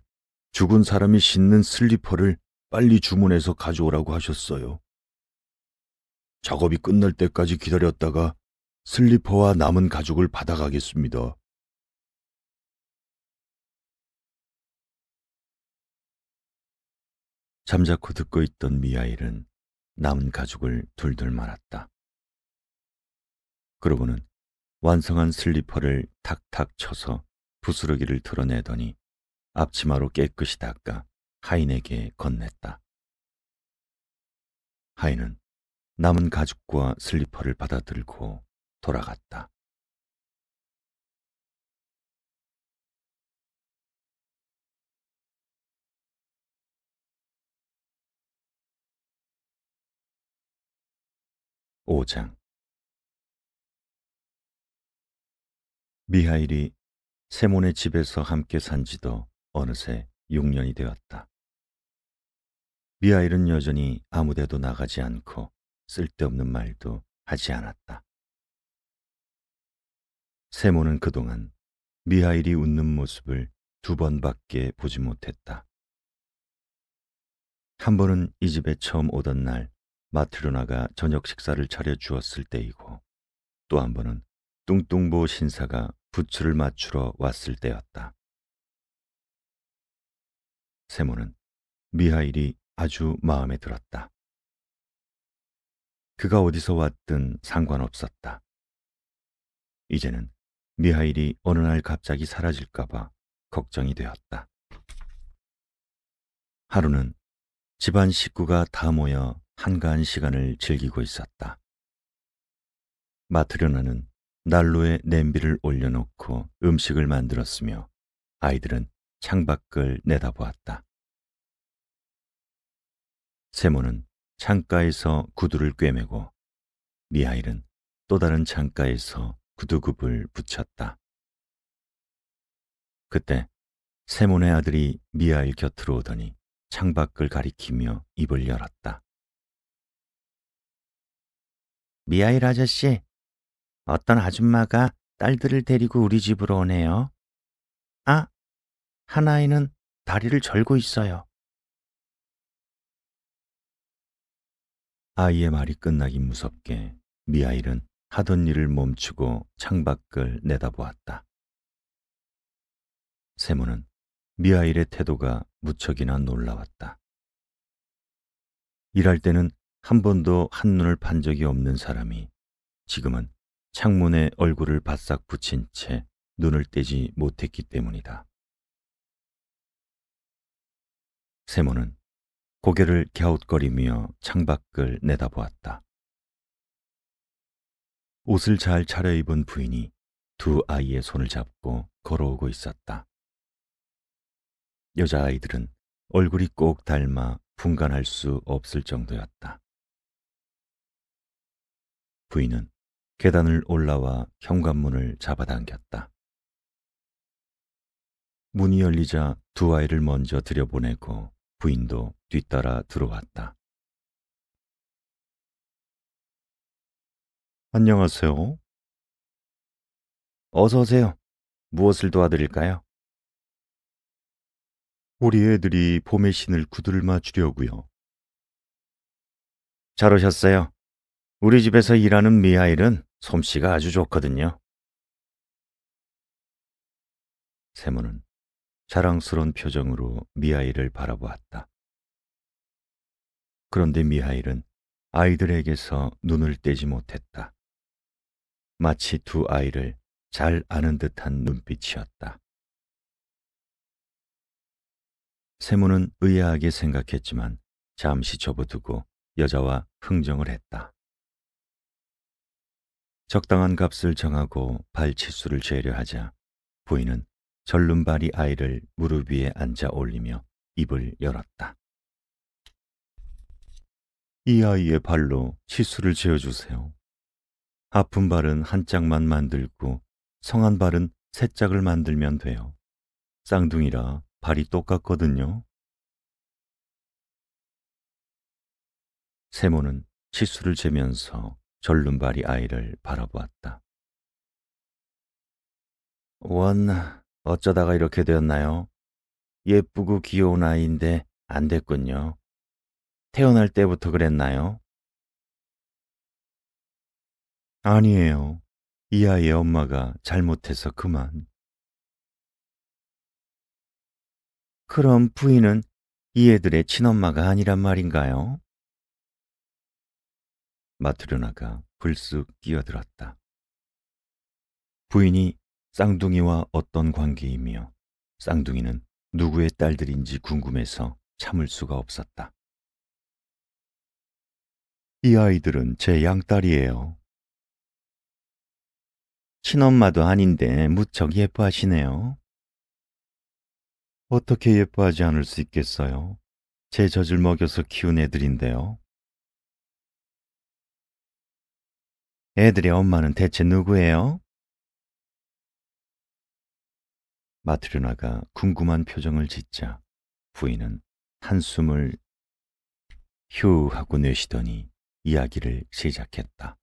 죽은 사람이 신는 슬리퍼를 빨리 주문해서 가져오라고 하셨어요. 작업이 끝날 때까지 기다렸다가 슬리퍼와 남은 가죽을 받아가겠습니다. 잠자코 듣고 있던 미하일은 남은 가죽을 둘둘 말았다. 그러고는 완성한 슬리퍼를 탁탁 쳐서 부스러기를 드러내더니 앞치마로 깨끗이 닦아 하인에게 건넸다. 하인은 남은 가죽과 슬리퍼를 받아들고 돌아갔다. 오장 미하일이 세몬의 집에서 함께 산 지도 어느새 6년이 되었다. 미하일은 여전히 아무데도 나가지 않고 쓸데없는 말도 하지 않았다. 세몬은 그동안 미하일이 웃는 모습을 2번밖에 보지 못했다. 한 번은 이 집에 처음 오던 날 마트로나가 저녁 식사를 차려주었을 때이고, 또 한 번은 뚱뚱보 신사가 부츠를 맞추러 왔을 때였다. 세모는 미하일이 아주 마음에 들었다. 그가 어디서 왔든 상관없었다. 이제는 미하일이 어느 날 갑자기 사라질까봐 걱정이 되었다. 하루는 집안 식구가 다 모여 한가한 시간을 즐기고 있었다. 마트려나는 난로에 냄비를 올려놓고 음식을 만들었으며 아이들은 창밖을 내다보았다. 세모는 창가에서 구두를 꿰매고 미하일은 또 다른 창가에서 구두굽을 붙였다. 그때 세몬의 아들이 미하일 곁으로 오더니 창밖을 가리키며 입을 열었다. 미하일 아저씨, 어떤 아줌마가 딸들을 데리고 우리 집으로 오네요. 아, 한 아이는 다리를 절고 있어요. 아이의 말이 끝나기 무섭게 미하일은 하던 일을 멈추고 창밖을 내다보았다. 세모는 미하일의 태도가 무척이나 놀라웠다. 일할 때는 한 번도 한눈을 판 적이 없는 사람이 지금은 창문에 얼굴을 바싹 붙인 채 눈을 떼지 못했기 때문이다. 세모는 고개를 갸웃거리며 창밖을 내다보았다. 옷을 잘 차려입은 부인이 두 아이의 손을 잡고 걸어오고 있었다. 여자아이들은 얼굴이 꼭 닮아 분간할 수 없을 정도였다. 부인은 계단을 올라와 현관문을 잡아당겼다. 문이 열리자 두 아이를 먼저 들여보내고 부인도 뒤따라 들어왔다. 안녕하세요. 어서 오세요. 무엇을 도와드릴까요? 우리 애들이 봄에 신을 구두를 맞추려고요. 잘 오셨어요. 우리 집에서 일하는 미하일은 솜씨가 아주 좋거든요. 세모는 자랑스러운 표정으로 미하일을 바라보았다. 그런데 미하일은 아이들에게서 눈을 떼지 못했다. 마치 두 아이를 잘 아는 듯한 눈빛이었다. 세모는 의아하게 생각했지만 잠시 접어두고 여자와 흥정을 했다. 적당한 값을 정하고 발치수를 재려하자 부인은 절름발이 아이를 무릎 위에 앉아 올리며 입을 열었다. 이 아이의 발로 치수를 재어주세요. 아픈 발은 한 짝만 만들고 성한 발은 세 짝을 만들면 돼요. 쌍둥이라 발이 똑같거든요. 세모는 치수를 재면서 절름발이 아이를 바라보았다. 원, 어쩌다가 이렇게 되었나요? 예쁘고 귀여운 아이인데 안 됐군요. 태어날 때부터 그랬나요? 아니에요. 이 아이의 엄마가 잘못해서 그만. 그럼 부인은 이 애들의 친엄마가 아니란 말인가요? 마트료나가 불쑥 끼어들었다. 부인이 쌍둥이와 어떤 관계이며 쌍둥이는 누구의 딸들인지 궁금해서 참을 수가 없었다. 이 아이들은 제 양딸이에요. 친엄마도 아닌데 무척 예뻐하시네요. 어떻게 예뻐하지 않을 수 있겠어요? 제 젖을 먹여서 키운 애들인데요. 애들의 엄마는 대체 누구예요? 마트료나가 궁금한 표정을 짓자 부인은 한숨을 휴 하고 내쉬더니 이야기를 시작했다.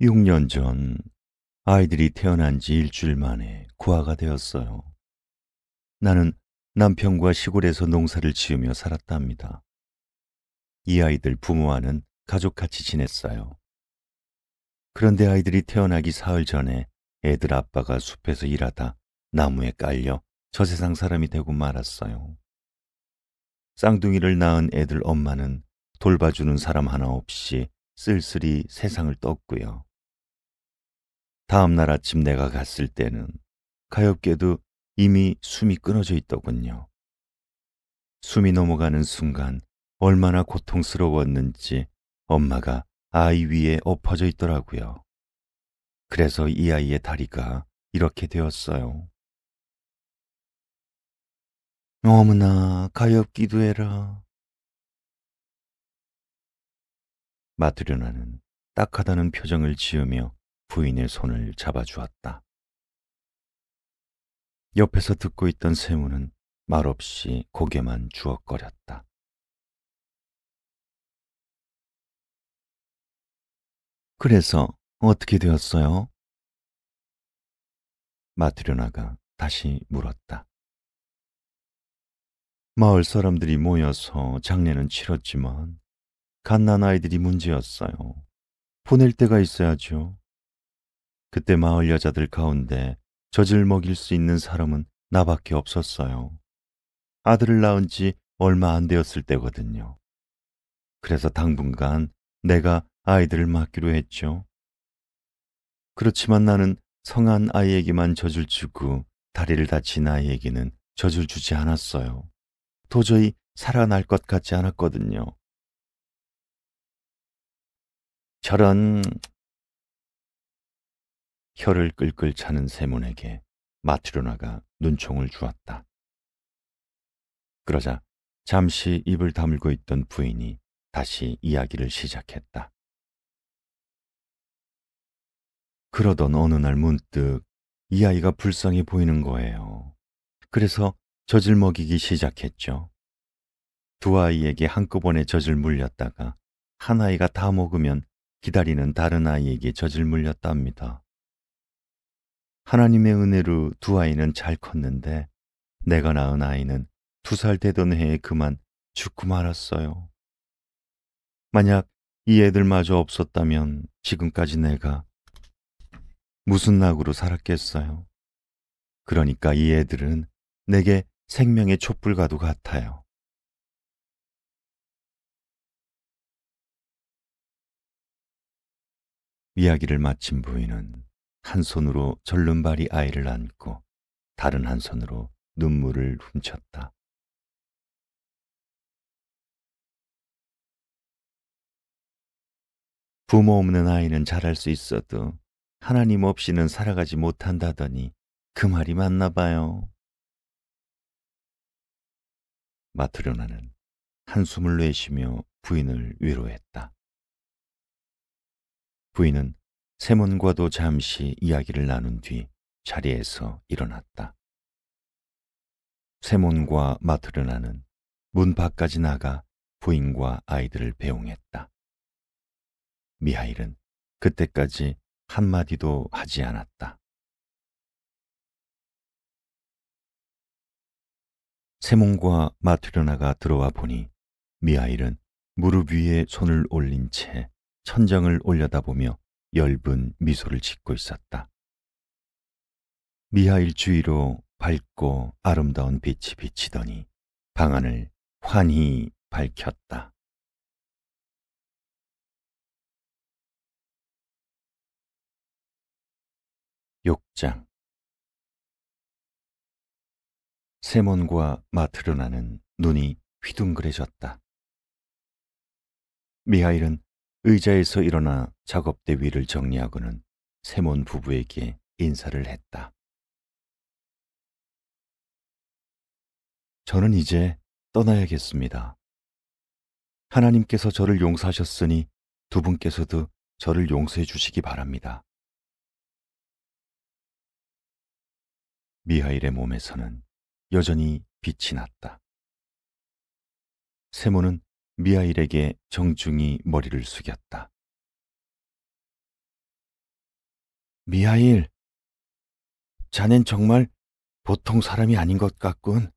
6년 전 아이들이 태어난 지 일주일 만에 고아가 되었어요. 나는 남편과 시골에서 농사를 지으며 살았답니다. 이 아이들 부모와는 가족같이 지냈어요. 그런데 아이들이 태어나기 사흘 전에 애들 아빠가 숲에서 일하다 나무에 깔려 저 세상 사람이 되고 말았어요. 쌍둥이를 낳은 애들 엄마는 돌봐주는 사람 하나 없이 쓸쓸히 세상을 떴고요. 다음 날 아침 내가 갔을 때는 가엾게도 이미 숨이 끊어져 있더군요. 숨이 넘어가는 순간 얼마나 고통스러웠는지 엄마가 아이 위에 엎어져 있더라고요. 그래서 이 아이의 다리가 이렇게 되었어요. 어머나 가엾기도 해라. 마트료나는 딱하다는 표정을 지으며 부인의 손을 잡아주었다. 옆에서 듣고 있던 세무는 말없이 고개만 주걱거렸다. 그래서 어떻게 되었어요? 마트료나가 다시 물었다. 마을 사람들이 모여서 장례는 치렀지만 갓난 아이들이 문제였어요. 보낼 데가 있어야죠. 그때 마을 여자들 가운데 젖을 먹일 수 있는 사람은 나밖에 없었어요. 아들을 낳은 지 얼마 안 되었을 때거든요. 그래서 당분간 내가 아이들을 맡기로 했죠. 그렇지만 나는 성한 아이에게만 젖을 주고 다리를 다친 아이에게는 젖을 주지 않았어요. 도저히 살아날 것 같지 않았거든요. 저런 혀를 끌끌 차는 세몬에게 마트로나가 눈총을 주었다. 그러자 잠시 입을 다물고 있던 부인이 다시 이야기를 시작했다. 그러던 어느 날 문득 이 아이가 불쌍해 보이는 거예요. 그래서 젖을 먹이기 시작했죠. 두 아이에게 한꺼번에 젖을 물렸다가 한 아이가 다 먹으면 기다리는 다른 아이에게 젖을 물렸답니다. 하나님의 은혜로 두 아이는 잘 컸는데 내가 낳은 아이는 2살 되던 해에 그만 죽고 말았어요. 만약 이 애들마저 없었다면 지금까지 내가 무슨 낙으로 살았겠어요. 그러니까 이 애들은 내게 생명의 촛불과도 같아요. 이야기를 마친 부인은 한 손으로 절름발이 아이를 안고 다른 한 손으로 눈물을 훔쳤다. 부모 없는 아이는 자랄 수 있어도 하나님 없이는 살아가지 못한다더니 그 말이 맞나 봐요. 마트료나는 한숨을 내쉬며 부인을 위로했다. 부인은 세몬과도 잠시 이야기를 나눈 뒤 자리에서 일어났다. 세몬과 마트르나는 문 밖까지 나가 부인과 아이들을 배웅했다. 미하일은 그때까지 한마디도 하지 않았다. 세몬과 마트르나가 들어와 보니 미하일은 무릎 위에 손을 올린 채 천장을 올려다보며 엷은 미소를 짓고 있었다. 미하일 주위로 밝고 아름다운 빛이 비치더니 방안을 환히 밝혔다. 6장. 세몬과 마트르나는 눈이 휘둥그레졌다. 미하일은 의자에서 일어나 작업대 위를 정리하고는 세몬 부부에게 인사를 했다. 저는 이제 떠나야겠습니다. 하나님께서 저를 용서하셨으니 두 분께서도 저를 용서해 주시기 바랍니다. 미하일의 몸에서는 여전히 빛이 났다. 세몬은 미하일에게 정중히 머리를 숙였다. 미하일, 자넨 정말 보통 사람이 아닌 것 같군.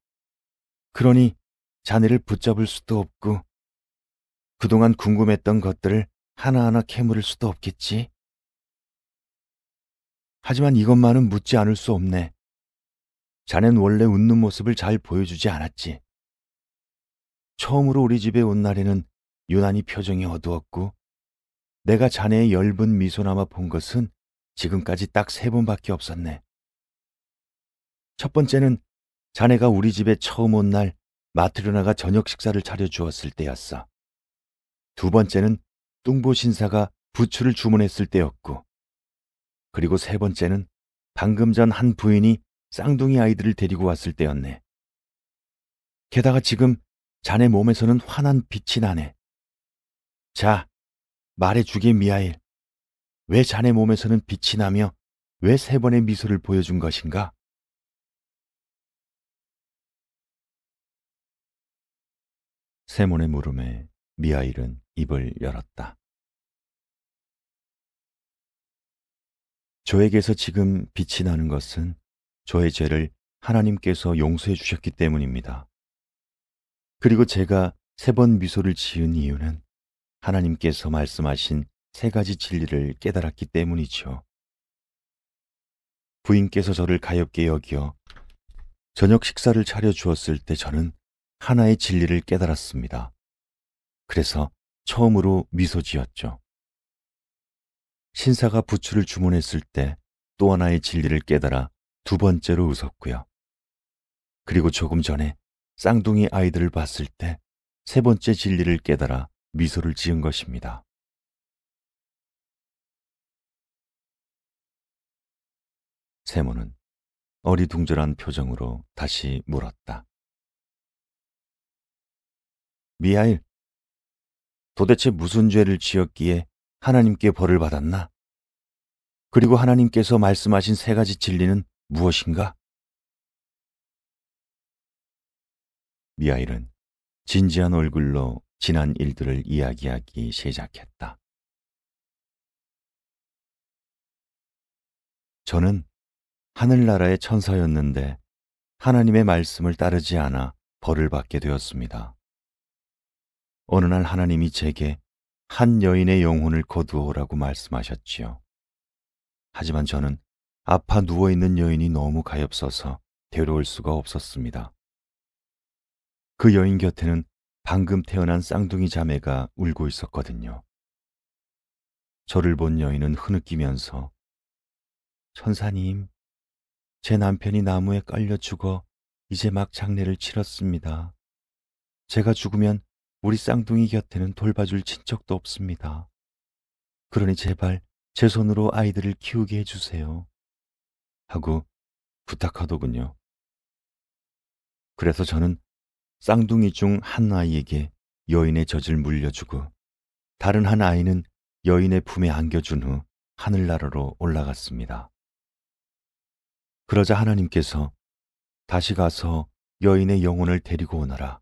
그러니 자네를 붙잡을 수도 없고 그동안 궁금했던 것들을 하나하나 캐물을 수도 없겠지. 하지만 이것만은 묻지 않을 수 없네. 자넨 원래 웃는 모습을 잘 보여주지 않았지. 처음으로 우리 집에 온 날에는 유난히 표정이 어두웠고 내가 자네의 엷은 미소나마 본 것은 지금까지 딱 3번밖에 없었네. 첫 번째는 자네가 우리 집에 처음 온 날 마트르나가 저녁 식사를 차려주었을 때였어. 두 번째는 뚱보 신사가 부추를 주문했을 때였고, 그리고 세 번째는 방금 전 한 부인이 쌍둥이 아이들을 데리고 왔을 때였네. 게다가 지금 자네 몸에서는 환한 빛이 나네. 자, 말해주게 미하일. 왜 자네 몸에서는 빛이 나며 왜 3번의 미소를 보여준 것인가? 세몬의 물음에 미하일은 입을 열었다. 저에게서 지금 빛이 나는 것은 저의 죄를 하나님께서 용서해 주셨기 때문입니다. 그리고 제가 3번 미소를 지은 이유는 하나님께서 말씀하신 3가지 진리를 깨달았기 때문이죠. 부인께서 저를 가엾게 여겨 저녁 식사를 차려주었을 때 저는 하나의 진리를 깨달았습니다. 그래서 처음으로 미소 지었죠. 신사가 부추를 주문했을 때 또 하나의 진리를 깨달아 두 번째로 웃었고요. 그리고 조금 전에 쌍둥이 아이들을 봤을 때 3번째 진리를 깨달아 미소를 지은 것입니다. 세몬은 어리둥절한 표정으로 다시 물었다. 미하일, 도대체 무슨 죄를 지었기에 하나님께 벌을 받았나? 그리고 하나님께서 말씀하신 3가지 진리는 무엇인가? 미하일은 진지한 얼굴로 지난 일들을 이야기하기 시작했다. 저는 하늘나라의 천사였는데 하나님의 말씀을 따르지 않아 벌을 받게 되었습니다. 어느 날 하나님이 제게 한 여인의 영혼을 거두어오라고 말씀하셨지요. 하지만 저는 아파 누워있는 여인이 너무 가엾어서 데려올 수가 없었습니다. 그 여인 곁에는 방금 태어난 쌍둥이 자매가 울고 있었거든요. 저를 본 여인은 흐느끼면서 천사님, 제 남편이 나무에 깔려 죽어 이제 막 장례를 치렀습니다. 제가 죽으면 우리 쌍둥이 곁에는 돌봐줄 친척도 없습니다. 그러니 제발 제 손으로 아이들을 키우게 해주세요. 하고 부탁하더군요. 그래서 저는 쌍둥이 중 한 아이에게 여인의 젖을 물려주고 다른 한 아이는 여인의 품에 안겨준 후 하늘나라로 올라갔습니다. 그러자 하나님께서 다시 가서 여인의 영혼을 데리고 오너라.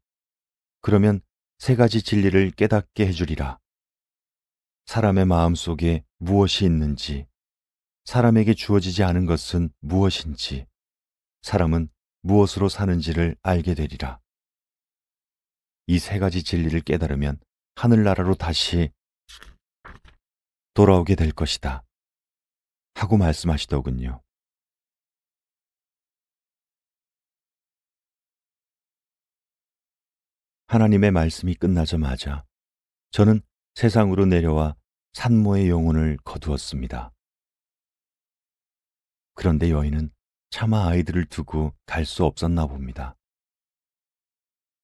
그러면 세 가지 진리를 깨닫게 해주리라. 사람의 마음 속에 무엇이 있는지, 사람에게 주어지지 않은 것은 무엇인지, 사람은 무엇으로 사는지를 알게 되리라. 이 세 가지 진리를 깨달으면 하늘나라로 다시 돌아오게 될 것이다. 하고 말씀하시더군요. 하나님의 말씀이 끝나자마자 저는 세상으로 내려와 산모의 영혼을 거두었습니다. 그런데 여인은 차마 아이들을 두고 갈 수 없었나 봅니다.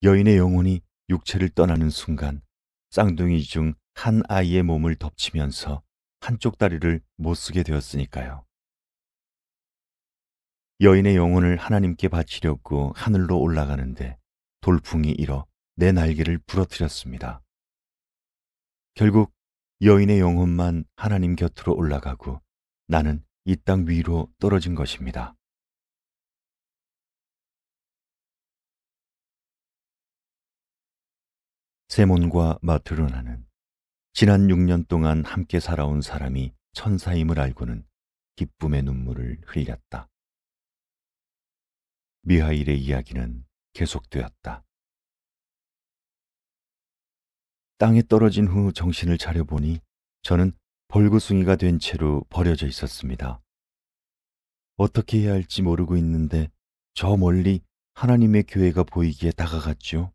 여인의 영혼이 육체를 떠나는 순간 쌍둥이 중 한 아이의 몸을 덮치면서 한쪽 다리를 못 쓰게 되었으니까요. 여인의 영혼을 하나님께 바치려고 하늘로 올라가는데 돌풍이 일어 내 날개를 부러뜨렸습니다. 결국 여인의 영혼만 하나님 곁으로 올라가고 나는 이 땅 위로 떨어진 것입니다. 세몬과 마트로나는 지난 6년 동안 함께 살아온 사람이 천사임을 알고는 기쁨의 눈물을 흘렸다. 미하일의 이야기는 계속되었다. 땅에 떨어진 후 정신을 차려보니 저는 벌구숭이가 된 채로 버려져 있었습니다. 어떻게 해야 할지 모르고 있는데 저 멀리 하나님의 교회가 보이기에 다가갔죠.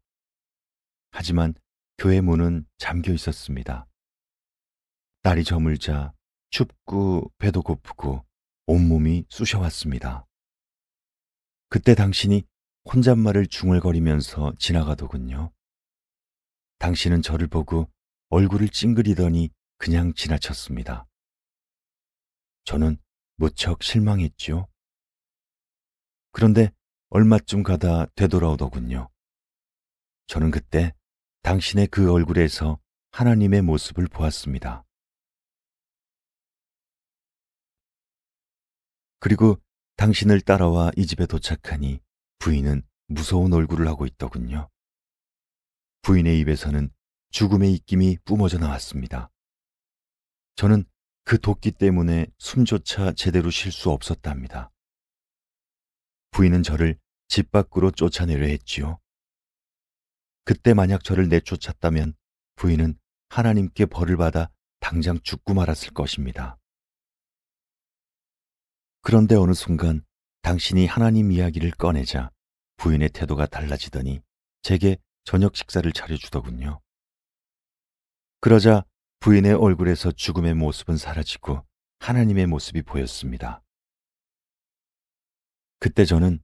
하지만 교회 문은 잠겨 있었습니다. 날이 저물자 춥고 배도 고프고 온몸이 쑤셔왔습니다. 그때 당신이 혼잣말을 중얼거리면서 지나가더군요. 당신은 저를 보고 얼굴을 찡그리더니 그냥 지나쳤습니다. 저는 무척 실망했죠. 그런데 얼마쯤 가다 되돌아오더군요. 저는 그때 당신의 그 얼굴에서 하나님의 모습을 보았습니다. 그리고 당신을 따라와 이 집에 도착하니 부인은 무서운 얼굴을 하고 있더군요. 부인의 입에서는 죽음의 입김이 뿜어져 나왔습니다. 저는 그 도끼 때문에 숨조차 제대로 쉴 수 없었답니다. 부인은 저를 집 밖으로 쫓아내려 했지요. 그때 만약 저를 내쫓았다면 부인은 하나님께 벌을 받아 당장 죽고 말았을 것입니다. 그런데 어느 순간 당신이 하나님 이야기를 꺼내자 부인의 태도가 달라지더니 제게 저녁 식사를 차려주더군요. 그러자 부인의 얼굴에서 죽음의 모습은 사라지고 하나님의 모습이 보였습니다. 그때 저는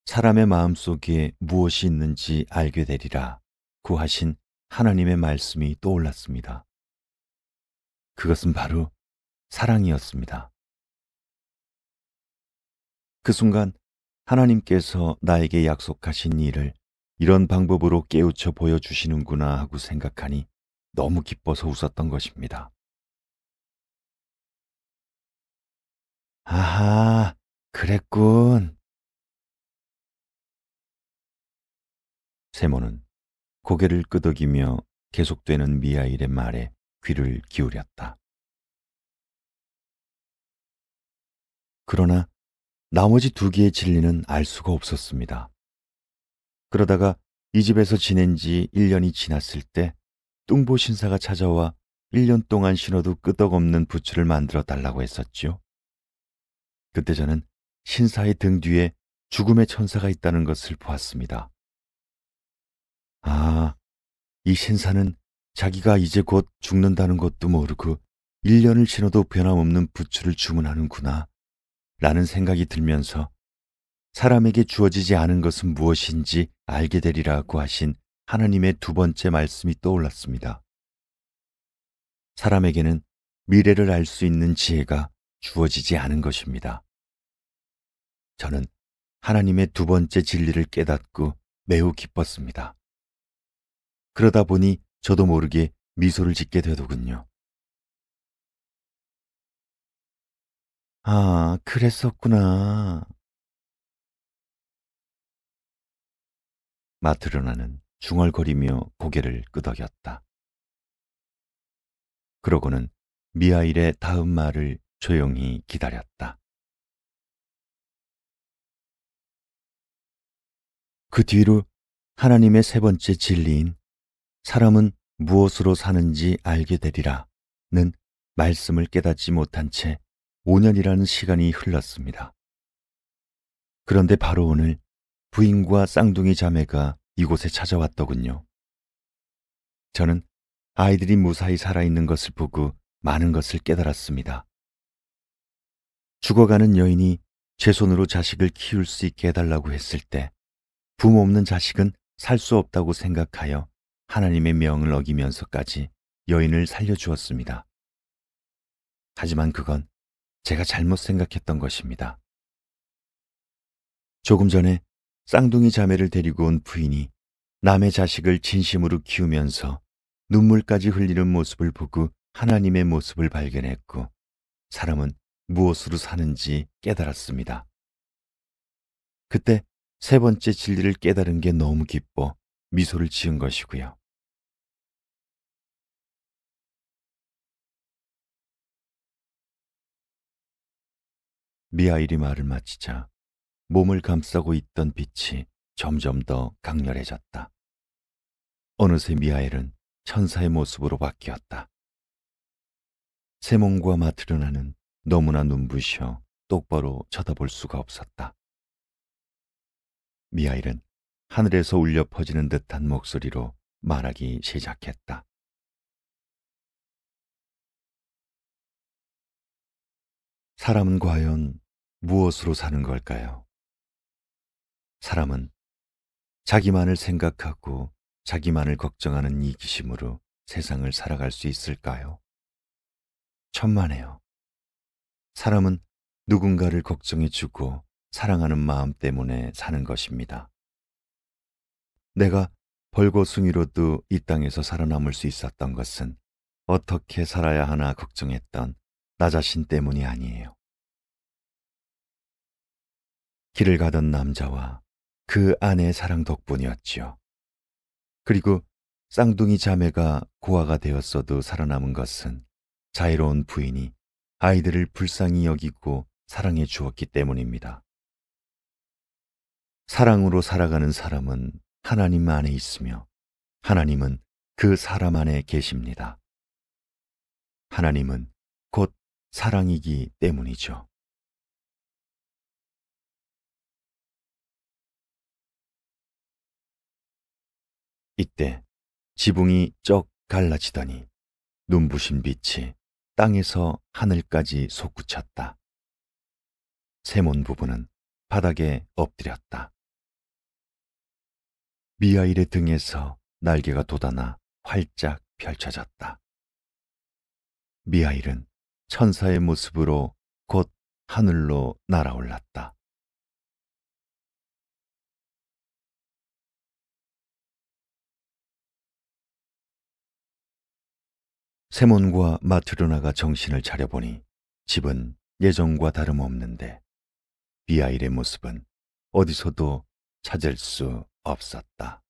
사람의 마음 속에 무엇이 있는지 알게 되리라 구하신 하나님의 말씀이 떠올랐습니다. 그것은 바로 사랑이었습니다. 그 순간 하나님께서 나에게 약속하신 일을 이런 방법으로 깨우쳐 보여주시는구나 하고 생각하니 너무 기뻐서 웃었던 것입니다. 아하, 그랬군. 세모는 고개를 끄덕이며 계속되는 미하일의 말에 귀를 기울였다. 그러나 나머지 두 개의 진리는 알 수가 없었습니다. 그러다가 이 집에서 지낸 지 1년이 지났을 때 뚱보 신사가 찾아와 1년 동안 신어도 끄떡없는 부츠를 만들어 달라고 했었죠. 그때 저는 신사의 등 뒤에 죽음의 천사가 있다는 것을 보았습니다. 아, 이 신사는 자기가 이제 곧 죽는다는 것도 모르고 1년을 신어도 변함없는 부츠를 주문하는구나 라는 생각이 들면서 사람에게 주어지지 않은 것은 무엇인지 알게 되리라고 하신 하나님의 두 번째 말씀이 떠올랐습니다. 사람에게는 미래를 알 수 있는 지혜가 주어지지 않은 것입니다. 저는 하나님의 두 번째 진리를 깨닫고 매우 기뻤습니다. 그러다 보니 저도 모르게 미소를 짓게 되더군요. 아, 그랬었구나. 마트로나는 중얼거리며 고개를 끄덕였다. 그러고는 미하일의 다음 말을 조용히 기다렸다. 그 뒤로 하나님의 세 번째 진리인 사람은 무엇으로 사는지 알게 되리라는 말씀을 깨닫지 못한 채 5년이라는 시간이 흘렀습니다. 그런데 바로 오늘 부인과 쌍둥이 자매가 이곳에 찾아왔더군요. 저는 아이들이 무사히 살아있는 것을 보고 많은 것을 깨달았습니다. 죽어가는 여인이 제 손으로 자식을 키울 수 있게 해달라고 했을 때 부모 없는 자식은 살 수 없다고 생각하여 하나님의 명을 어기면서까지 여인을 살려주었습니다. 하지만 그건 제가 잘못 생각했던 것입니다. 조금 전에 쌍둥이 자매를 데리고 온 부인이 남의 자식을 진심으로 키우면서 눈물까지 흘리는 모습을 보고 하나님의 모습을 발견했고 사람은 무엇으로 사는지 깨달았습니다. 그때 세 번째 진리를 깨달은 게 너무 기뻐 미소를 지은 것이고요. 미하일이 말을 마치자 몸을 감싸고 있던 빛이 점점 더 강렬해졌다. 어느새 미하일은 천사의 모습으로 바뀌었다. 세몽과 마트르나는 너무나 눈부셔 똑바로 쳐다볼 수가 없었다. 미하일은 하늘에서 울려 퍼지는 듯한 목소리로 말하기 시작했다. 사람은 과연 무엇으로 사는 걸까요? 사람은 자기만을 생각하고 자기만을 걱정하는 이기심으로 세상을 살아갈 수 있을까요? 천만에요. 사람은 누군가를 걱정해주고 사랑하는 마음 때문에 사는 것입니다. 내가 벌거숭이로도 이 땅에서 살아남을 수 있었던 것은 어떻게 살아야 하나 걱정했던 나 자신 때문이 아니에요. 길을 가던 남자와 그 아내의 사랑 덕분이었지요. 그리고 쌍둥이 자매가 고아가 되었어도 살아남은 것은 자애로운 부인이 아이들을 불쌍히 여기고 사랑해 주었기 때문입니다. 사랑으로 살아가는 사람은 하나님 안에 있으며 하나님은 그 사람 안에 계십니다. 하나님은 곧 사랑이기 때문이죠. 이때 지붕이 쩍 갈라지더니 눈부신 빛이 땅에서 하늘까지 솟구쳤다. 세몬 부부는 바닥에 엎드렸다. 미하일의 등에서 날개가 돋아나 활짝 펼쳐졌다. 미하일은 천사의 모습으로 곧 하늘로 날아올랐다. 세몬과 마트로나가 정신을 차려보니 집은 예전과 다름없는데 미하일의 모습은 어디서도 찾을 수 없었다.